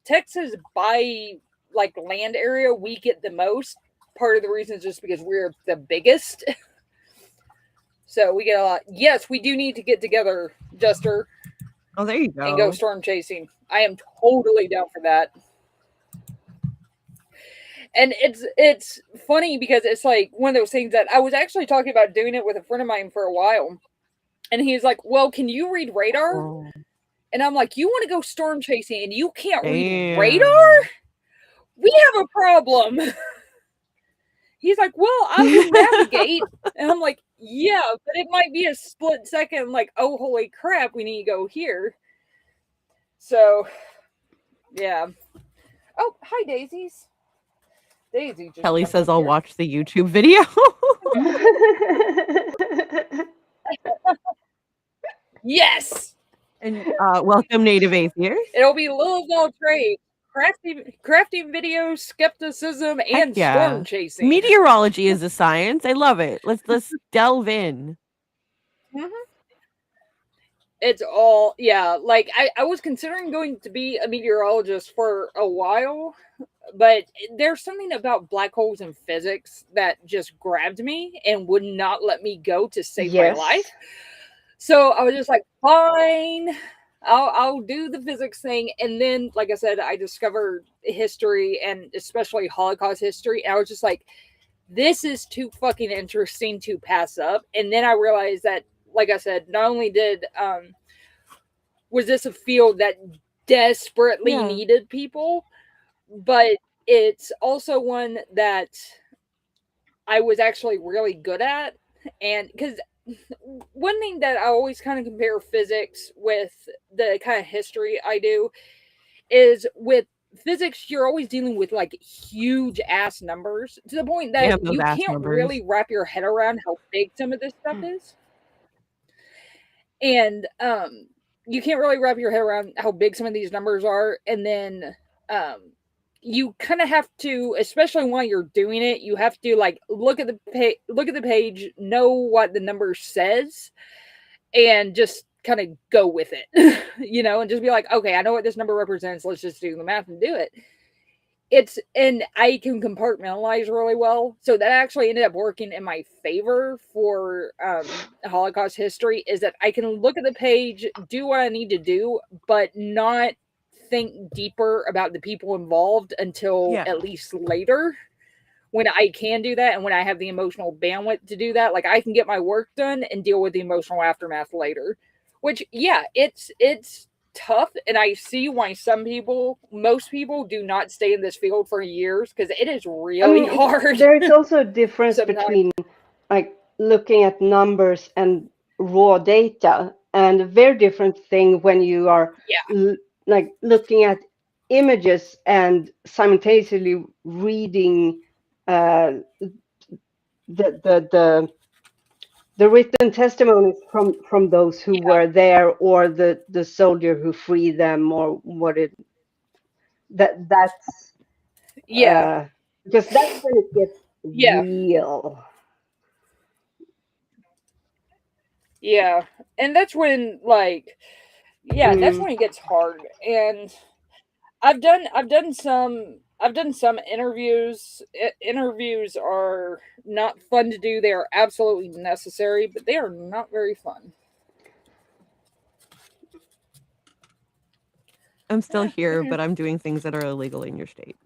Texas by like land area we get the most. Part of the reason is just because we're the biggest. So we get a lot. Yes, we do need to get together, Duster, oh, there you and go go. storm chasing. I am totally down for that. And it's funny because it's like one of those things that I was actually talking about doing it with a friend of mine for a while. And he's like, "Well, can you read radar?" Oh, And I'm like, "You want to go storm chasing and you can't read radar? damn. We have a problem." He's like, "Well, I can navigate." And I'm like, "Yeah, but it might be a split second like, oh holy crap, we need to go here." So, yeah. Oh, hi daisies. Daisy just Kelly jumped says up I'll here. watch the YouTube video. Yes. And, welcome Native Atheist. It'll be Lil of all trades. Crafting videos, skepticism, Heck and yeah. storm chasing. Meteorology is a science. I love it. Let's delve in. Mhm. It's all yeah. Like I was considering going to be a meteorologist for a while, but there's something about black holes and physics that just grabbed me and would not let me go to save my life. yes. So I was just like, fine, I'll do the physics thing. And then, like I said, I discovered history and especially Holocaust history. And I was just like, this is too fucking interesting to pass up. And then I realized that, like I said, not only did was this a field that desperately Yeah. needed people, but it's also one that I was actually really good at. And because one thing that I always kind of compare physics with the kind of history I do is with physics, you're always dealing with like huge ass numbers to the point that Damn those you ass can't numbers. really wrap your head around how big some of this stuff is. And you can't really wrap your head around how big some of these numbers are. And then um you kind of have to, especially while you're doing it, you have to like look at the page, know what the number says, and just kind of go with it, and just be like, okay, I know what this number represents. Let's just do the math and do it. and I can compartmentalize really well. So that actually ended up working in my favor for Holocaust history, is that I can look at the page, do what I need to do, but not think deeper about the people involved until Yeah. at least later, when I can do that and when I have the emotional bandwidth to do that. Like, I can get my work done and deal with the emotional aftermath later. Which, yeah, it's tough, and I see why most people do not stay in this field for years, because it is I really mean, hard there's also a difference sometimes. between like looking at numbers and raw data, and a very different thing when you are Yeah, like looking at images and simultaneously reading uh, the the written testimonies from those who yeah, were there, or the soldier who freed them, or what it that's yeah, because that's when it gets yeah, real. yeah. And that's when, like, yeah, that's Mm. when it gets hard. And I've done some interviews. Interviews are not fun to do. They are absolutely necessary, but they are not very fun. I'm still here, Okay. but I'm doing things that are illegal in your state.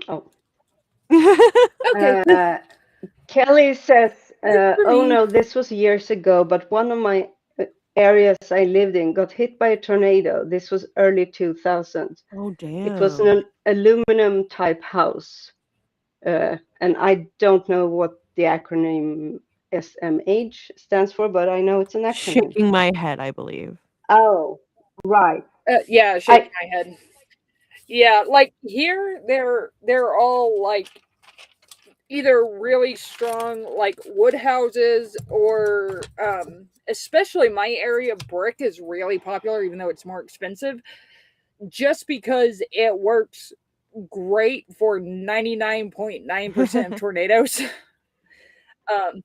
Oh. Okay. Kelly says, Good for "Oh me. no, this was years ago, but one of my areas I lived in got hit by a tornado. This was early 2000. Oh, It was damn. an aluminum type house, and I don't know what the acronym SMH stands for, but I know it's an acronym." Shaking my head, I believe. Oh, right. Yeah, shaking I my head. Yeah, like here, they're all like either really strong like wood houses, or especially my area, brick is really popular, even though it's more expensive, just because it works great for 99.9% of tornadoes. um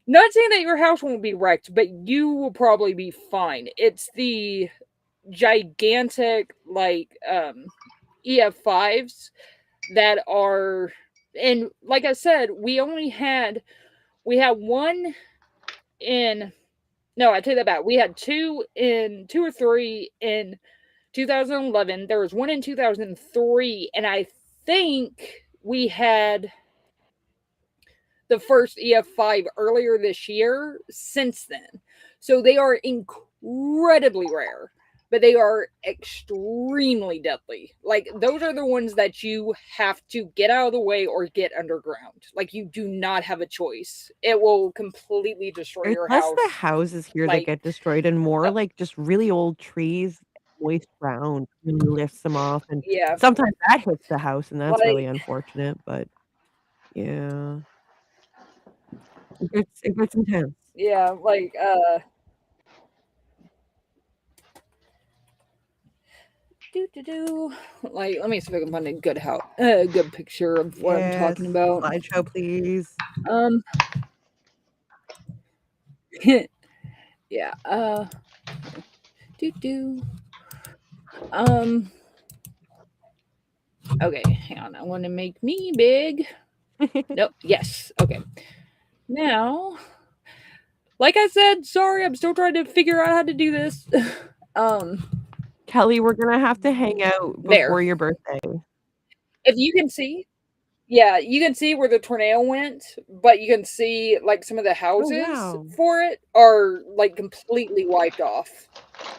Not saying that your house won't be wrecked, but you will probably be fine. It's the gigantic like EF5s that are, and like I said, we had one in, no, I take that back. We had two or three in 2011. There was one in 2003, and I think we had the first EF5 earlier this year since then. So they are incredibly rare, but they are extremely deadly. Like, those are the ones that you have to get out of the way or get underground. Like, you do not have a choice. It will completely destroy It's your less the house. houses here that Like, get destroyed and more uh, like just really old trees, moist ground really lifts them off, and yeah, sometimes that hits the house, and that's really like, unfortunate, but yeah. It gets intense. yeah, like, like, let me see if I can find a good house, a good picture of what I'm Yes. talking about. Slideshow, please. Um, yeah, doo doo. Um, okay, hang on. I want to make me big. Nope. Yes. Okay. Now, like I said, sorry, I'm still trying to figure out how to do this. um, Kelly, we're gonna have to hang out there. before your birthday. If you can see, yeah, you can see where the tornado went, but you can see like some of the Oh, houses wow. for it are like completely wiped off.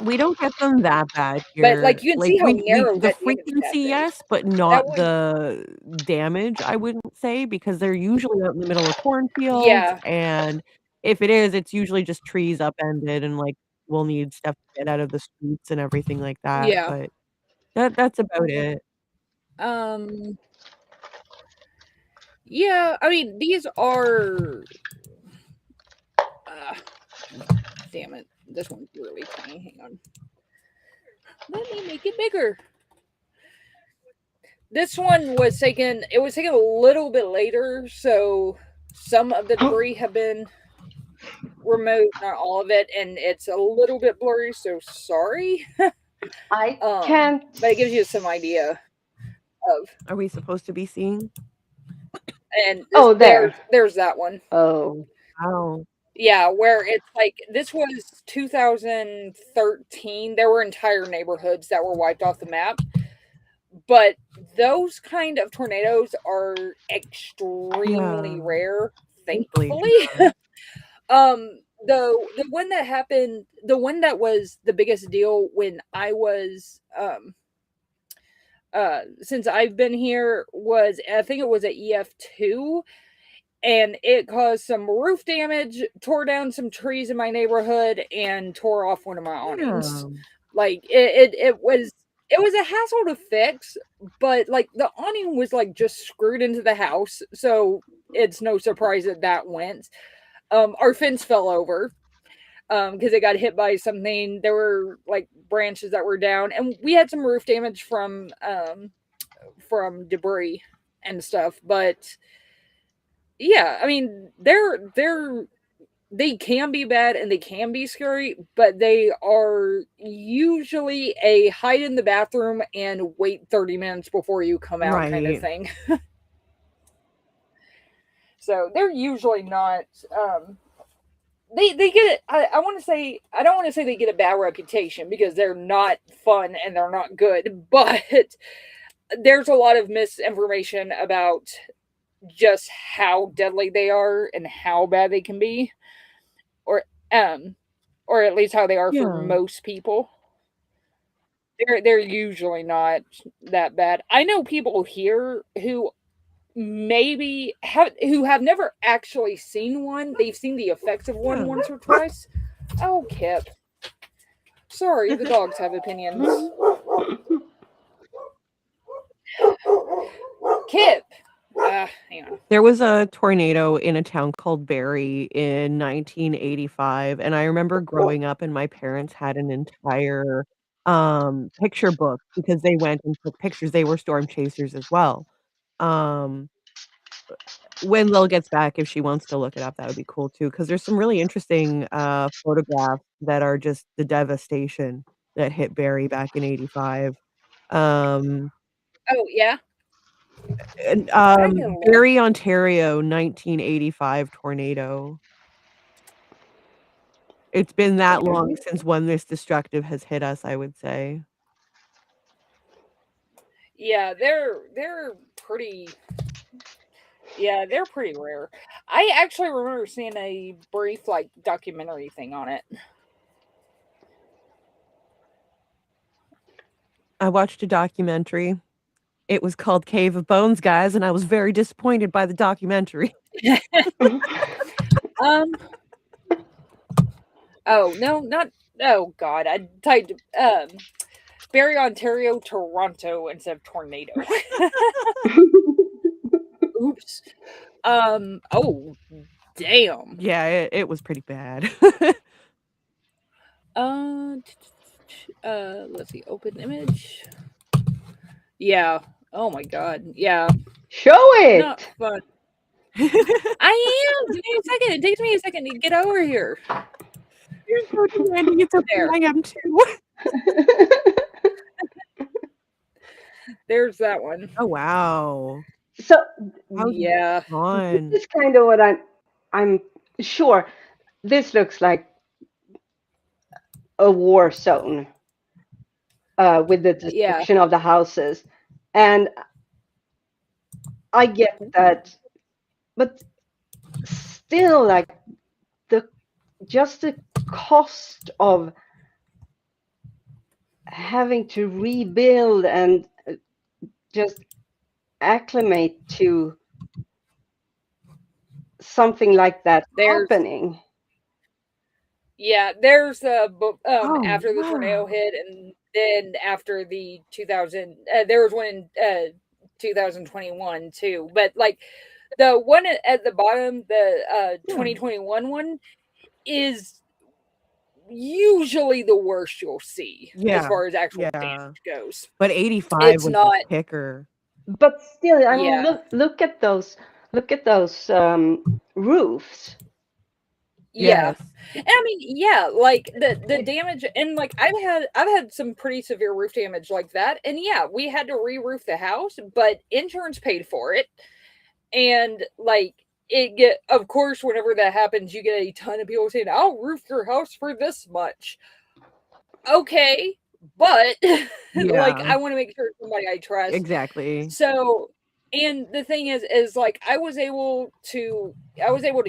We don't get them that bad But here. like, you can Like, see how we narrow the that damage path frequency, is. yes, but That not would, the damage, I wouldn't say, because they're usually out in the middle of cornfields, yeah, and if it is, it's usually just trees upended and, like, we'll need stuff to get out of the streets and everything like that, yeah. but that's about it. Um, yeah, I mean, these are. Uh, damn it. This one's really tiny. Hang on. Let me make it bigger. This one was taken, it was taken a little bit later, so some of the debris have been removed, not all of it, and it's a little bit blurry, so sorry. I can't But it gives you some idea of. Are we supposed to be seeing? And Oh, there. there's that one. Oh. Wow. Yeah, where it's like this was 2013. There were entire neighborhoods that were wiped off the map. But those kind of tornadoes are extremely Yeah. rare, Thankfully. thankfully. Yeah. The one that happened, the one that was the biggest deal when I was since I've been here was, I think it was a EF2, and it caused some roof damage, tore down some trees in my neighborhood, and tore off one of my awnings. Yeah. Like it was a hassle to fix, but like the awning was like just screwed into the house, so it's no surprise that that went. Our fence fell over because it got hit by something. There were like branches that were down, and we had some roof damage from debris and stuff. But yeah, I mean they can be bad and they can be scary, but they are usually a hide in the bathroom and wait 30 minutes before you come out kind of Right. thing. So they're usually not they get I want to say, I don't want to say they get a bad reputation because they're not fun and they're not good, but there's a lot of misinformation about just how deadly they are and how bad they can be, or um or at least how they are for Yeah. most people. They're usually not that bad. I know people here who who have never actually seen one. They've seen the effects of one Yeah. once or twice. Oh, Kip. Sorry, the dogs have opinions. Kip. Hang on. There was a tornado in a town called Barry in 1985, and I remember growing up and my parents had an entire, picture book because they went and took pictures. They were storm chasers as well. Um, when Lil gets back, if she wants to look it up, that would be cool too. Because there's some really interesting, photographs that are just the devastation that hit Barry back in '85. Um Oh, yeah. And, I can look. Barrie, Ontario, 1985 tornado. It's been that long since one this destructive has hit us, I would say. Yeah, they're pretty. Yeah, they're pretty rare. I actually remember seeing a brief like documentary thing on it. I watched a documentary. It was called Cave of Bones, guys, and I was very disappointed by the documentary. Um. Oh no, not. Oh God, I typed Barrie, Ontario, Toronto instead of tornado. Oops. Oh, damn. Yeah, it was pretty bad. Let's see. Open image. Yeah. Oh my God. Yeah. Show Not it. fun. I am. Give me a second. It takes me a second to get over here. You're so demanding, it's okay, There. I am too. There's that one. Oh, wow. So How's it Yeah. this gone? is kind of what I'm sure. This looks like a war zone with the Yeah. destruction of the houses, and I get that, but still, like just the cost of having to rebuild and just acclimate to something like that There's happening. Yeah, there's Oh, after the tornado wow. hit, and then after the 2000, there was one in 2021 too. But like the one at the bottom, the Yeah. 2021 one is usually the worst you'll see as Yeah. far as actual Yeah. damage goes. But 85 It's was the not, kicker. But still, I mean, yeah, look at those roofs. Yeah. Yes. And I mean, yeah, like the It, damage, and like I've had some pretty severe roof damage like that. And yeah, we had to re-roof the house, but insurance paid for it. And like it get of course whenever that happens, you get a ton of people saying, "I'll roof your house for this much." Okay, but like Yeah, I want to make sure it's somebody I trust. exactly. So, and the thing is like I was able to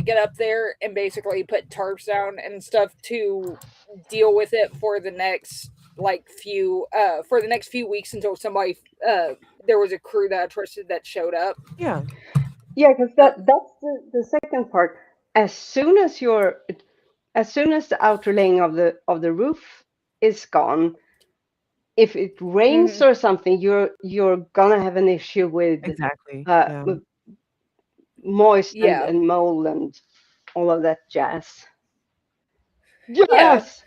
get up there and basically put tarps down and stuff to deal with it for the next for the next few weeks until somebody there was a crew that I trusted that showed up. Yeah. yeah, because that's the second part. As soon as as soon as the outer laying of the roof is gone, if it rains Hmm. or something, you're gonna have an issue Exactly. Yeah. with moist Yeah. and mold and all of that jazz. Yeah. Yes.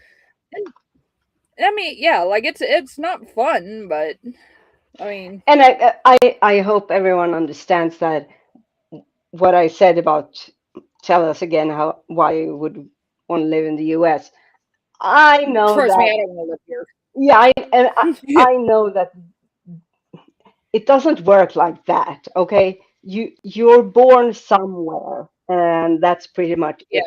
And I mean, yeah, like it's not fun, but I mean, And I hope everyone understands that what I said about tell us again how why you would want to live in the US. I know trust me, that I don't want to live here. yeah, I know that it doesn't work like that, okay? You're born somewhere and that's pretty much it.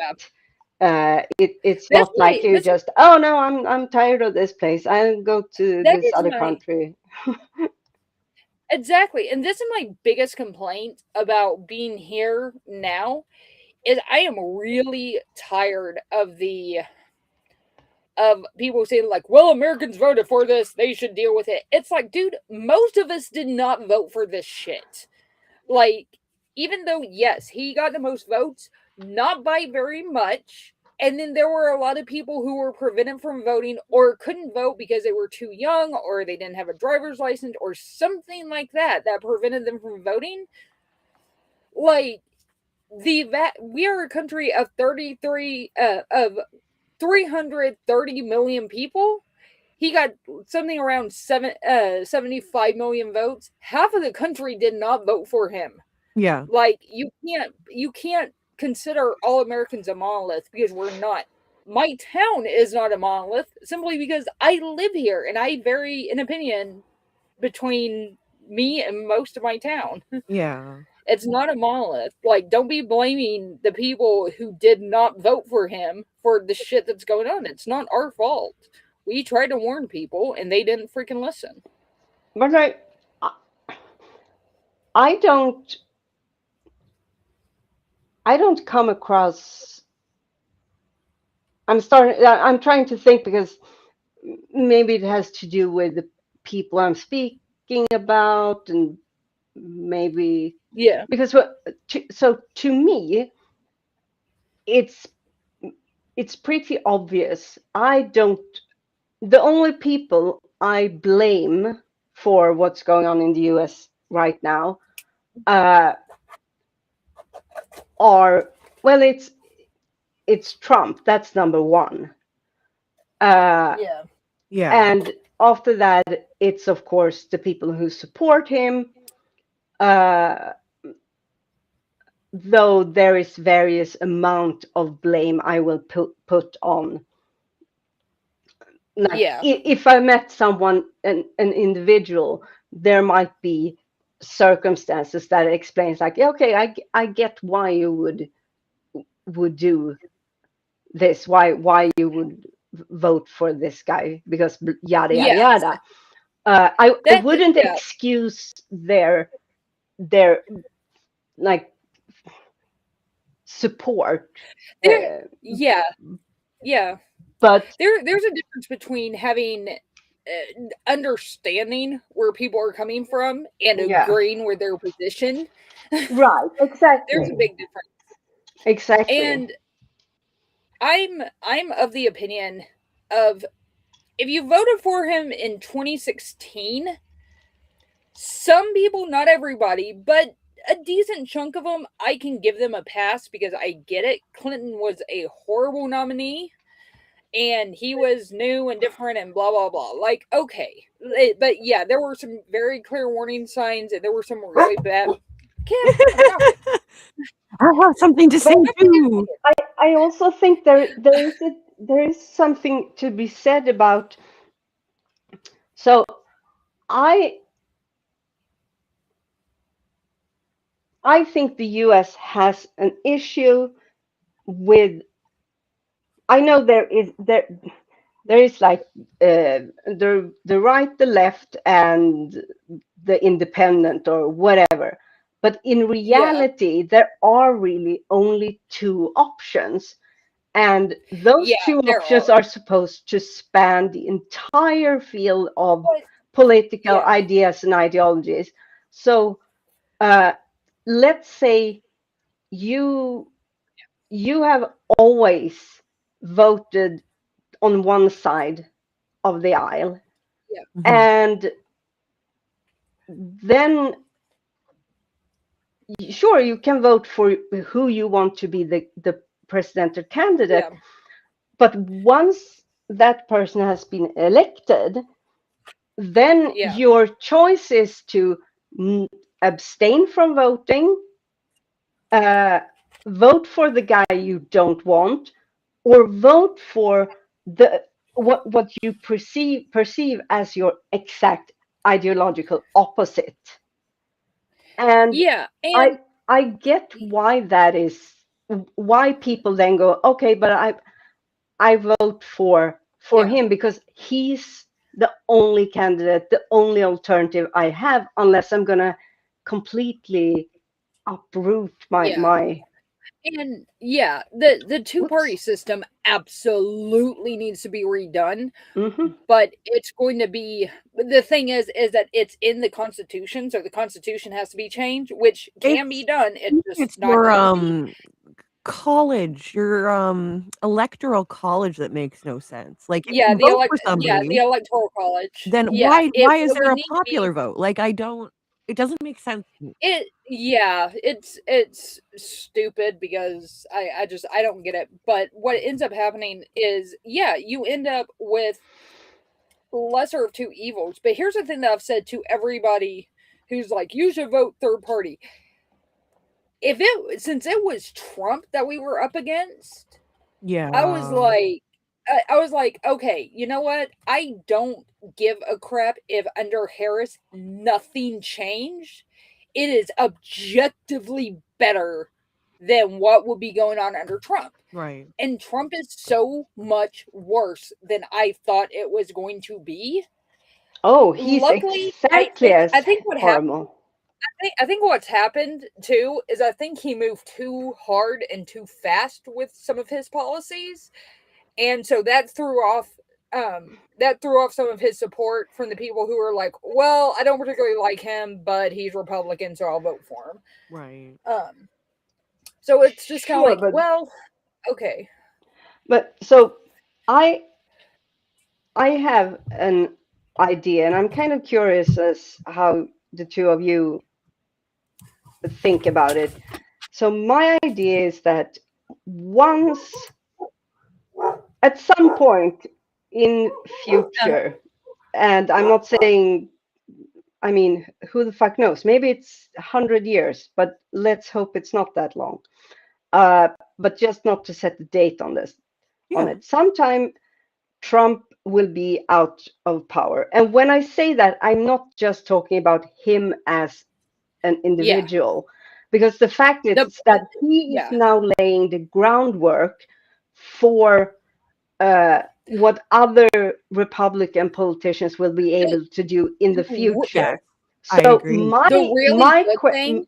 Yeah. It's not like you This just oh no I'm tired of this place I'll go to that this is other my country. exactly, and this is my biggest complaint about being here now is I am really tired of people saying like, "Well, Americans voted for this; they should deal with it." It's like, dude, most of us did not vote for this shit. Like, even though yes, he got the most votes, not by very much. And then there were a lot of people who were prevented from voting or couldn't vote because they were too young or they didn't have a driver's license or something like that that prevented them from voting. Like we are a country of 33 of 330 million people. He got something around 75 million votes. Half of the country did not vote for him. Yeah. Like you can't consider all Americans a monolith because we're not. My town is not a monolith simply because I live here and I vary in opinion between me and most of my town. Yeah. It's not a monolith. Like, don't be blaming the people who did not vote for him for the shit that's going on. It's not our fault. We tried to warn people and they didn't freaking listen. But I don't I don't come across I'm trying to think because maybe it has to do with the people I'm speaking about and maybe Yeah. because so to me it's it's pretty obvious. I don't the only people I blame for what's going on in the US right now uh, are well it's Trump, that's number one. Uh, Yeah. Yeah. and after that it's of course the people who support him, uh, though there is various amount of blame I will put on. Like Yeah. if I met someone, an individual, there might be circumstances that explains like, yeah, okay, I get why you would do this, why you would vote for this guy because yada yada Yeah. yada. I That wouldn't yeah. excuse their like support, There uh, yeah. Yeah. but There's a difference between having understanding where people are coming from and yeah, agreeing with their position. right, There's a exactly, big difference. exactly. And I'm of the opinion of if you voted for him in 2016, some people, not everybody, but a decent chunk of them, I can give them a pass because I get it. Clinton was a horrible nominee and he was new and different and blah blah blah. Like, okay. But yeah, there were some very clear warning signs and there were some really bad. Kim, stop it. I have something to say But too. I also think there is something to be said about. So I I think the U.S. has an issue with. I know there is like the right, the left, and the independent or whatever. But in Yeah, reality, there are really only two options. And those yeah, two there options are. are supposed to span the entire field of But political yeah, ideas and ideologies. So uh, let's say you you have always voted on one side of the aisle, yeah, Mhm. and then sure you can vote for who you want to be the presidential candidate, yeah, but once that person has been elected, then yeah, your choice is to abstain from voting, uh, vote for the guy you don't want, or vote for the what you perceive as your exact ideological opposite. And yeah, I and I get why that is, why people then go, okay, but I vote for yeah, him because he's the only candidate, the only alternative I have, unless I'm gonna completely uproot yeah. my And yeah, the two-party whoops. system absolutely needs to be redone, Hmm. but it's going to be the thing is that it's in the Constitution, so the Constitution has to be changed, which can be It's done. I It's think just it's not your going to be. college, your electoral college that makes no sense. Like if Yeah, you vote for the somebody, electoral college. then Yeah, why is it there would a need to be popular vote? Like I don't it doesn't make sense to me. yeah, it's stupid because I don't get it. But what ends up happening is yeah, you end up with lesser of two evils. But here's the thing that I've said to everybody who's like, you should vote third party. If it since it was Trump that we were up against, I was Yeah. like I was like, okay, you know what? I don't give a crap if under Harris nothing changed. It is objectively better than what would be going on under Trump. Right. And Trump is so much worse than I thought it was going to be. Oh, he's Luckily, exactly I as think what happened horrible. I think what's happened too is I think he moved too hard and too fast with some of his policies, and so that threw off some of his support from the people who were like, well, I don't particularly like him, but he's Republican, so I'll vote for him. Right. So it's just kind of Sure, like, well, okay, but so I I have an idea, and I'm kind of curious as how the two of you think about it. So my idea is that once, at some point in future, and I'm not saying, I mean, who the fuck knows? Maybe it's 100 years, but let's hope it's not that long. But just not to set the date on this, on Yeah. it. Sometime Trump will be out of power. And when I say that, I'm not just talking about him as an yeah, individual, because the fact the is that he is yeah, now laying the groundwork for what other Republican politicians will be the, able to do in the Yes. future. I So agree. the really good thing,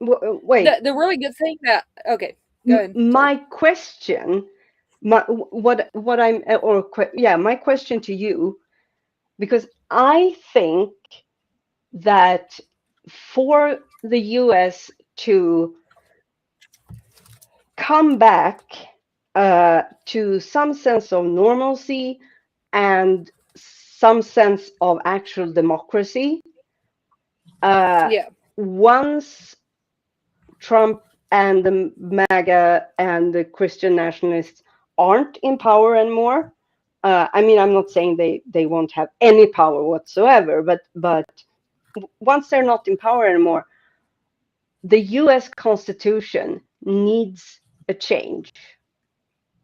wait, the really good thing that okay, go ahead, sorry. my question, what I'm or yeah, my question to you, because I think that for the US to come back to some sense of normalcy and some sense of actual democracy, uh, Yeah, once Trump and the MAGA and the Christian nationalists aren't in power anymore. I mean, I'm not saying they won't have any power whatsoever, but once they're not in power anymore, the U.S. Constitution needs a change.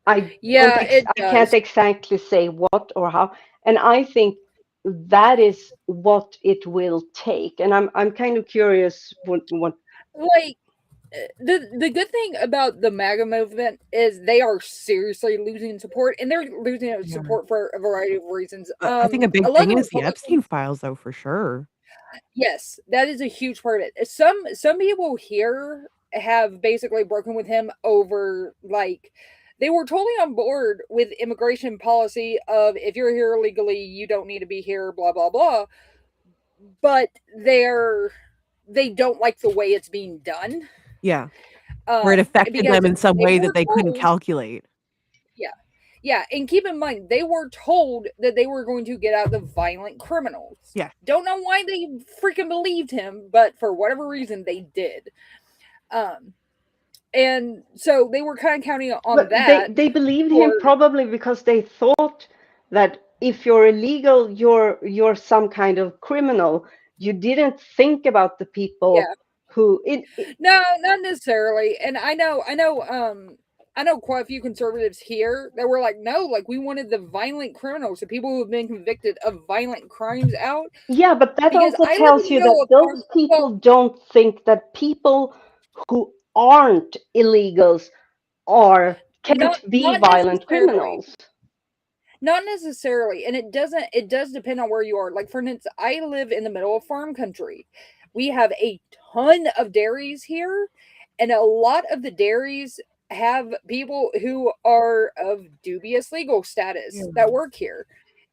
I Yeah, it I can't does. exactly say what or how, and I think that is what it will take. And I'm kind of curious what Like the good thing about the MAGA movement is they are seriously losing support, and they're losing Yeah. support for a variety of reasons. I think a A big lot of thing the is the Republicans, Epstein files, though, for sure. yes, that is a huge part of it. Some people here have basically broken with him over like they were totally on board with immigration policy of if you're here illegally, you don't need to be here, blah blah blah. But they don't like the way it's being done. Yeah. Where it affected Because them in some they way that were they couldn't told, calculate. yeah, yeah, and keep in mind they were told that they were going to get out the violent criminals. Yeah. Don't know why they freaking believed him, but for whatever reason they did. Um, and so they were kind of counting on But that they believed him for probably because they thought that if you're illegal, you're some kind of criminal. You didn't think about the people yeah. who No, not necessarily. And I know quite a few conservatives here that were like, no, like we wanted the violent criminals, the people who have been convicted of violent crimes out. yeah, but that Because also I live in tells the you middle that of those farm. Well, people don't think that people who aren't illegals are can't be not violent necessarily. criminals. Not necessarily. And it does depend on where you are. Like for instance, I live in the middle of farm country. We have a ton of dairies here, and a lot of the dairies have people who are of dubious legal Yeah. status that work here.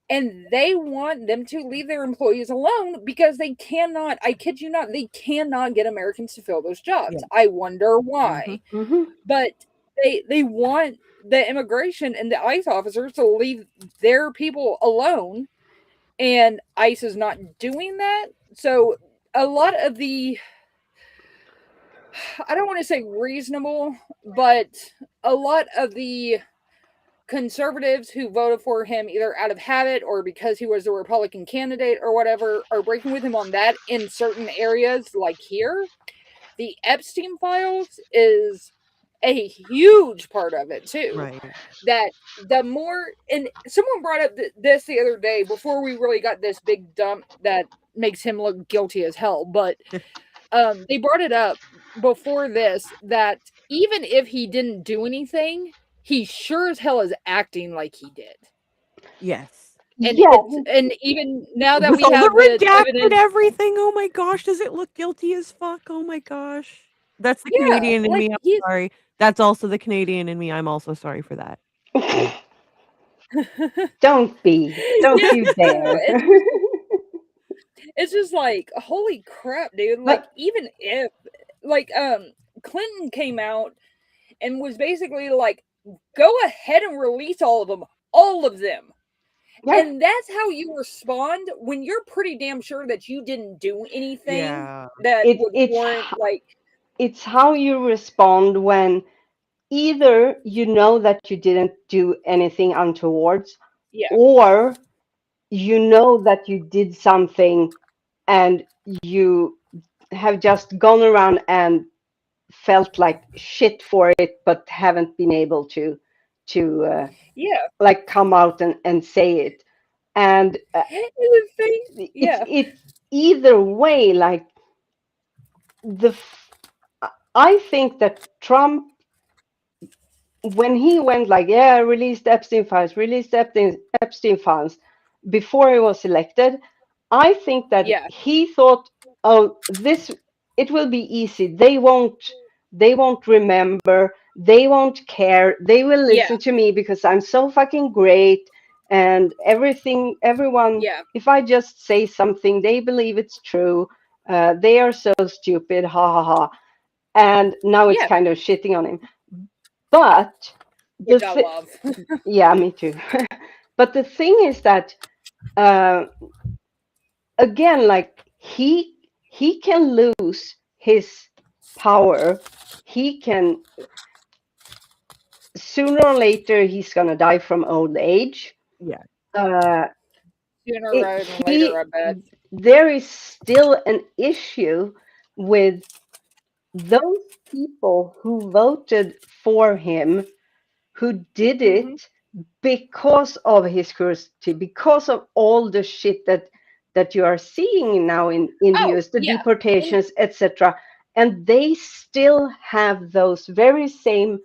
And they want them to leave their employees alone because they cannot, I kid you not, they cannot get Americans to fill those jobs. Yeah. I wonder Mhm. why. Hmm. But they want the immigration and the ICE officers to leave their people alone, and ICE is not doing that. So a lot of the, I don't want to say reasonable, but a lot of the conservatives who voted for him either out of habit or because he was a Republican candidate or whatever are breaking with him on that in certain areas like here. The Epstein files is a huge part of it too. Right. That the more, and someone brought up this the other day before we really got this big dump that makes him look guilty as hell, but they brought it up before this that even if he didn't do anything, he sure as hell is acting like he did. Yes. And Yeah, even now that With we all have the the redacted evidence, everything, oh my gosh, does it look guilty as fuck? Oh my gosh. That's the yeah, Canadian in like me, I'm he's sorry. That's also the Canadian in me, I'm also sorry for that. don't yeah, you dare. it's just like holy crap, dude. Like But even if like Clinton came out and was basically like, go ahead and release all of them. yeah, And that's how you respond when you're pretty damn sure that you didn't do anything Yeah. that it would warrant like it's how you respond when either you know that you didn't do anything untowards, yeah, or you know that you did something and you have just gone around and felt like shit for it, but haven't been able to yeah. like come out and say it. And And the thing, yeah, it's either way. Like the I think that Trump, when he went like, yeah, release Epstein files before he was elected, I think that yeah, he thought, oh, this, it will be easy. They won't remember. They won't care. They will yeah, listen to me because I'm so fucking great and everyone, yeah, if I just say something, they believe it's true. They are so stupid. Ha ha ha. And now it's yeah, kind of shitting on him. But the which I th- love. yeah, me too. But the thing is that uh, again, like he can lose his power. He can, sooner or later, he's gonna die from old age. Yeah. Uh, Sooner rather than later, he I bet. There is still an issue with those people who voted before him who did Mm-hmm. it because of his curiosity, because of all the shit that you are seeing now in the Oh, US, the yeah. deportations, etc. And they still have those very same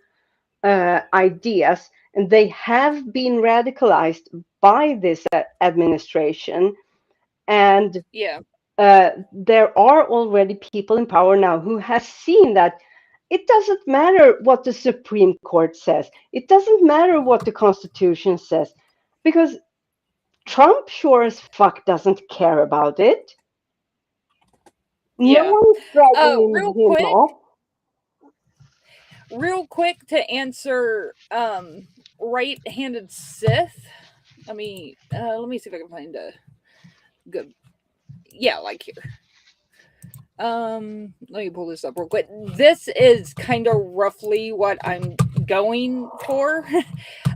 ideas, and they have been radicalized by this administration. And Yeah. there are already people in power now who has seen that it doesn't matter what the Supreme Court says. It doesn't matter what the Constitution says, because Trump sure as fuck doesn't care about it. No Yeah. one is Real dragging him quick, off. to answer right-handed Sith. Let me see if I can find a good, yeah, like here. Let me pull this up real quick. This is kind of roughly what I'm going for.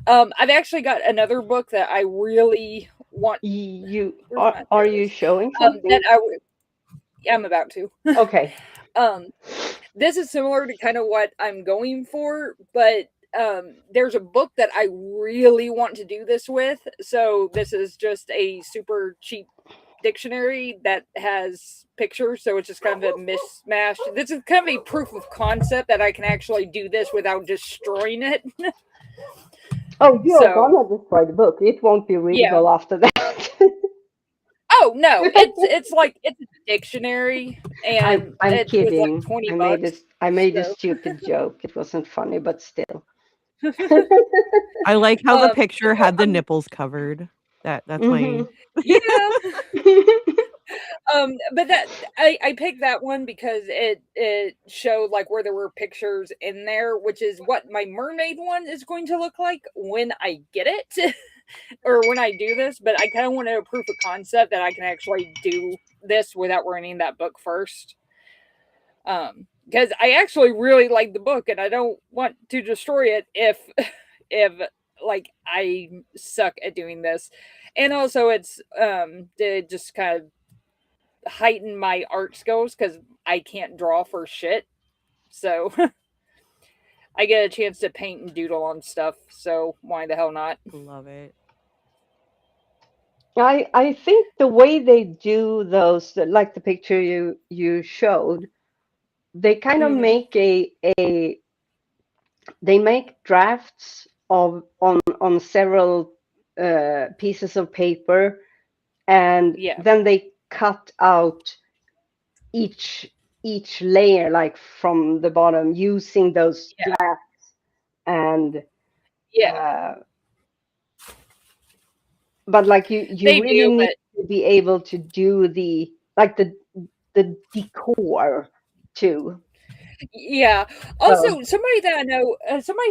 I've actually got another book that I really want. You Where's my? are There it you is. showing something? That I'm about to. Okay. Um, this is similar to kind of what I'm going for, but there's a book that I really want to do this with. So this is just a super cheap dictionary that has pictures, so it's just kind of a mismatch. This is kind of a proof of concept that I can actually do this without destroying it. Oh, you're So gonna destroy the book. It won't be yeah. readable after that. Oh no, it's like it's a dictionary and I'm it was like kidding. 20 I made a bucks. stupid joke. It wasn't funny, but still. So I like how the so picture had the I'm nipples covered. That's my Mhm. yeah. But that I picked that one because it showed like where there were pictures in there, which is what my mermaid one is going to look like when I get it. Or when I do this, but I kind of want a proof of concept that I can actually do this without reading that book first. Because I actually really like the book and I don't want to destroy it if like I suck at doing this. And also it's to just kind of heighten my art skills because I can't draw for shit. So I get a chance to paint and doodle on stuff. So why the hell not? love it. I think the way they do those, like the picture you showed, they kind of Hmm. make a they make drafts of on several pieces of paper, and Yeah. then they cut out each each layer, like from the bottom, using those Yeah. drafts. And Yeah. uh, but like you They really do, need but to be able to do the decor too. yeah. So Also, somebody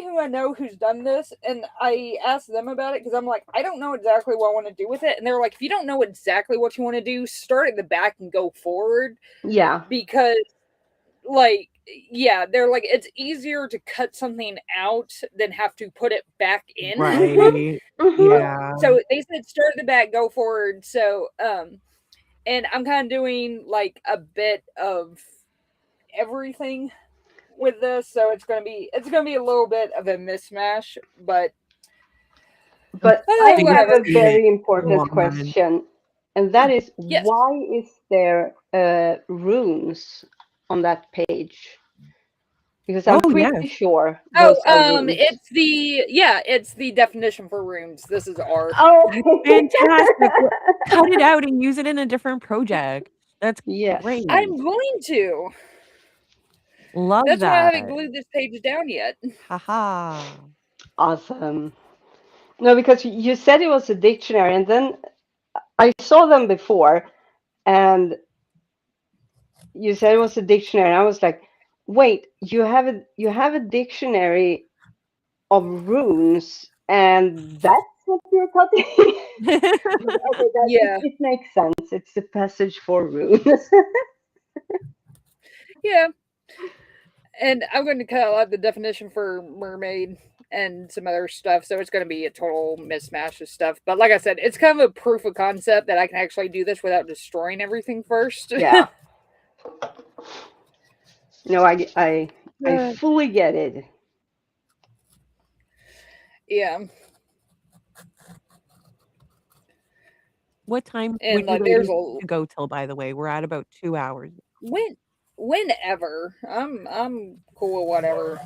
who I know who's done this, and I asked them about it because I'm like, I don't know exactly what I want to do with it, and they're like, if you don't know exactly what you want to do, start at the back and go forward yeah. because, like, yeah, they're like, it's easier to cut something out than have to put it back in. Right. Hmm. Yeah. So they said start at the back, go forward. So, and I'm kind of doing like a bit of everything with this, so it's gonna be a little bit of a mismatch, but But I have whatever. a Seriously, very go important on. question, and that is, Yes. why is there runes on that page? Because I'm Oh, pretty yes. sure Oh, those are runes. it's the definition for runes. This is R. Oh, That's fantastic. Cut it out and use it in a different project. That's yes. great. I'm going to. Love That's why I haven't that. glued this page down yet. Haha. Awesome. No, because you said it was a dictionary, and then I saw them before, and you said it was a dictionary, and I was like, wait, you have a dictionary of runes, and that's what you're cutting? Okay, Yeah. it makes sense. It's the passage for runes. Yeah. And I'm going to cut out the definition for mermaid and some other stuff, so it's going to be a total mismatch of stuff. But like I said, it's kind of a proof of concept that I can actually do this without destroying everything first. Yeah. No, I fully get it. Yeah. What time And would you like there's ladies a to go till, by the way? We're at about 2 hours. when whenever. I'm cool with whatever.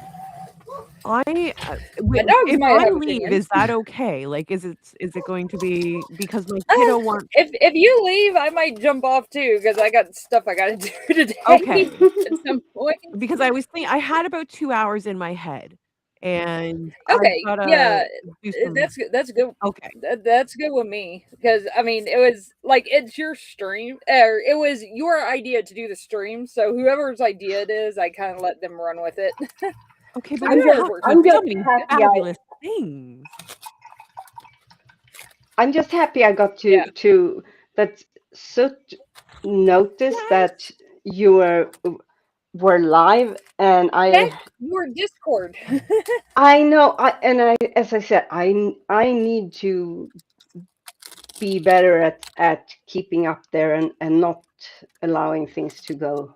I My dogs if might I have leave, is opinions. that okay? Like, is it going to be because my Uh, kiddo wants if you leave, I might jump off too because I got stuff I got to do today okay, at some point. because I was thinking I had about 2 hours in my head, and I've Okay, gotta yeah, do some that's good. That's good. okay. That's good with me because I mean it was like it's your stream or it was your idea to do the stream. So whoever's idea it is, I kind of let them run with it. Okay, So but we whoever's talked working about I'm with just so me. many happy fabulous things. I'm just happy I got Yeah. to that Soot noticed Yes. that you were live, and That's your Discord. I know I as I said I need to be better at keeping up there and not allowing things to go.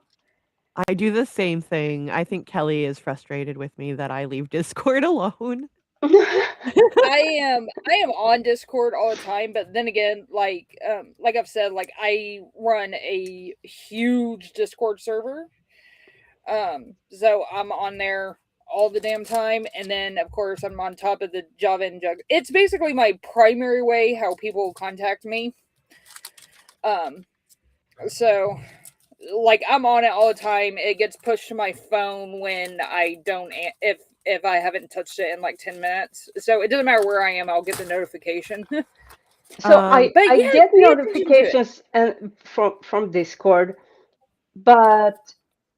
I do the same thing. I think Kelly is frustrated with me that I leave Discord alone. I am on Discord all the time, but then again, like I've said, like I run a huge Discord server. So I'm on there all the damn time, and then of course I'm on top of the Java and Jug. It's basically my primary way how people contact me. Um, so like I'm on it all the time. It gets pushed to my phone when I don't if I haven't touched it in like 10 minutes. So it doesn't matter where I am, I'll get the notification. So Um, But I yeah, get pay attention to it. notifications and from Discord, but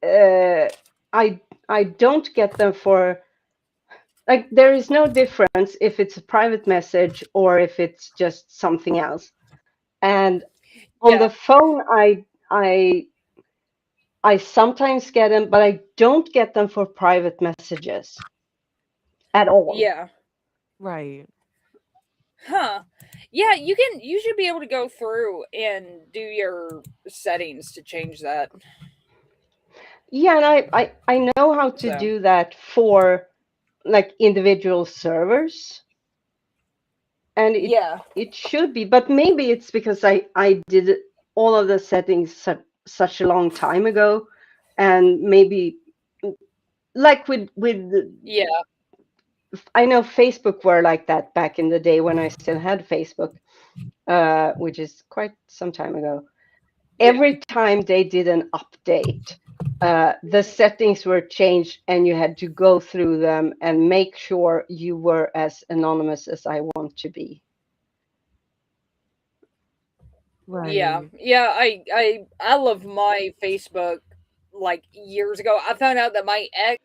uh, I I don't get them for like there is no difference if it's a private message or if it's just something else. And on Yeah, the phone, I sometimes get them, but I don't get them for private messages at all. yeah. right. Huh. Yeah, you should be able to go through and do your settings to change that. Yeah, and I know how to So, do that for like individual servers, and yeah. it should be, but maybe it's because I did all of the settings such a long time ago, and maybe like with Yeah. I know Facebook were like that back in the day when I still had Facebook, which is quite some time ago. Yeah. Every time they did an update, the settings were changed, and you had to go through them and make sure you were as anonymous as I want to be. Yeah. Right. Yeah, I love my Facebook like years ago. I found out that my ex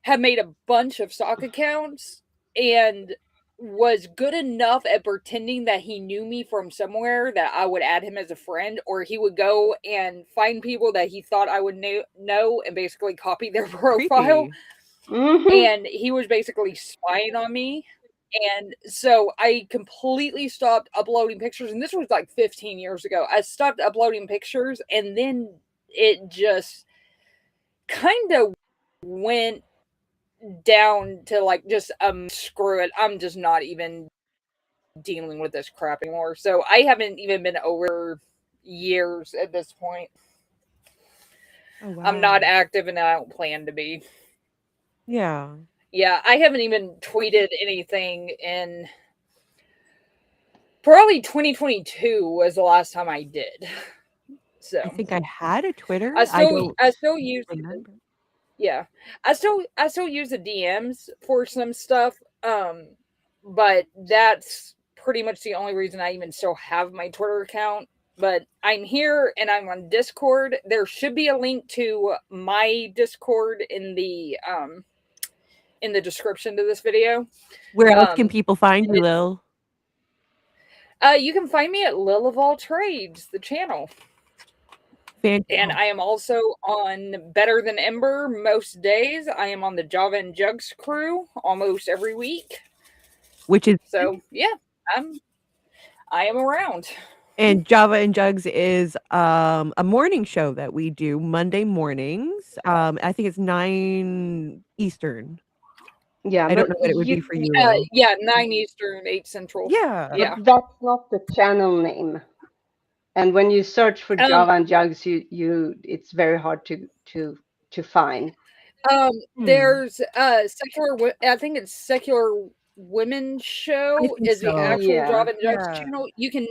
had made a bunch of stock accounts and was good enough at pretending that he knew me from somewhere that I would add him as a friend, or he would go and find people that he thought I would know and basically copy their profile. Creepy. Hmm. And he was basically spying on me. And so I completely stopped uploading pictures. And this was like 15 years ago. I stopped uploading pictures, and then it just kind of went down to like just screw it. I'm just not even dealing with this crap anymore. So I haven't even been over years at this point. Oh I'm not wow. active and I don't plan to be. Yeah. Yeah, I haven't even tweeted anything in probably 2022 was the last time I did. I So think I had a I Twitter. I still don't I still use remember. yeah. I still use the DMs for some stuff. But that's pretty much the only reason I even still have my Twitter account. But I'm here and I'm on Discord. There should be a link to my Discord in the description to this video. Where else can Um people find you, it, Lil? you can find me at Lil of All Trades, the channel. And Fantastic. I am also on Better Than Ember most days. I am on the Java and Jugs crew almost every week. Which is So yeah, I'm I am around. and Java and Jugs is a morning show that we do Monday mornings. I think it's 9 Eastern. Yeah, I don't but know what it would be for you, Uh, though. yeah, 9 Eastern, 8 Central. Yeah. Yeah. but that's not the channel name. And when you search for Um, Java and Jugs, it's very hard to find. there's I think it's Secular Women's I Show think is the so. actual Yeah. Java and Jugs Yeah. channel. You can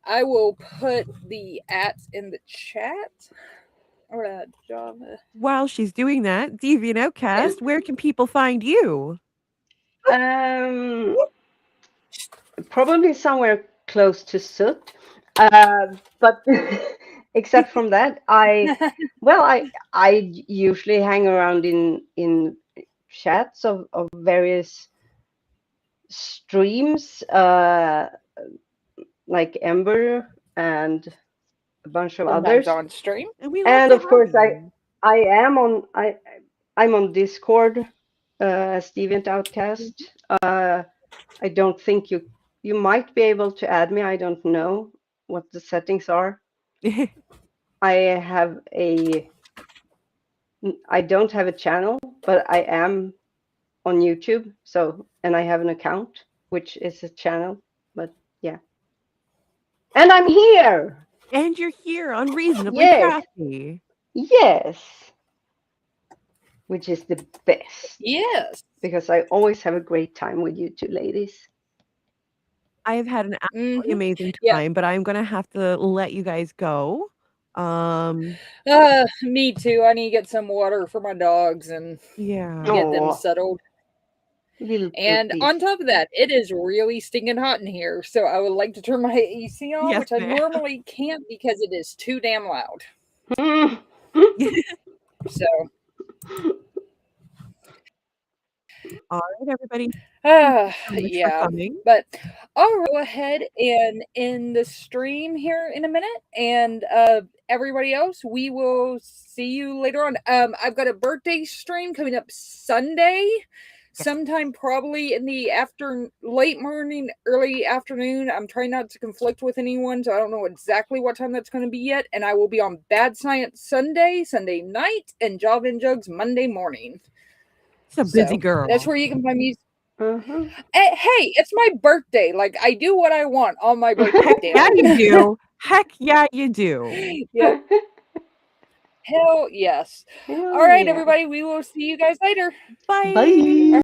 I will put the @ in the chat. Or Java. While she's doing that, Deviant Outcast, where can people find you? Um, probably somewhere close to Soot. But except from that, I usually hang around in chats of various streams, like Ember and a bunch of Sometimes others. on stream. And we love And to of course, have you. I'm on Discord, as Deviant Outcast. I don't think you might be able to add me. I don't know what the settings are. I don't have a channel, but I am on YouTube. And I have an account, which is a channel. But yeah, and I'm here. And you're here on Reasonably Yes, Crafty. yes, which is the best Yes. because I always have a great time with you two ladies. I have had an absolutely amazing Yeah. time, but I'm gonna have to let you guys go. Me too. I need to get some water for my dogs and Yeah. get them Oh, settled. little And poopies. on top of that, it is really stinking hot in here. So I would like to turn my AC on, Yes, which I ma'am. normally can't because it is too damn loud. So, All right, everybody. Thank you so much for yeah. coming. But I'll go ahead and end the stream here in a minute. And everybody else, we will see you later on. I've got a birthday stream coming up Sunday. Sometime probably in the late morning, early afternoon. I'm trying not to conflict with anyone, so I don't know exactly what time that's going to be yet. And I will be on Bad Science Sunday night, and Java and Jugs Monday morning. It's a busy girl. That's where you can find me. Hey, it's my birthday. Like, I do what I want on my birthday. Yeah, you do. Heck yeah, you do. Yeah. Hell yes. Hell All right, yeah. everybody. We will see you guys later. Bye. Bye.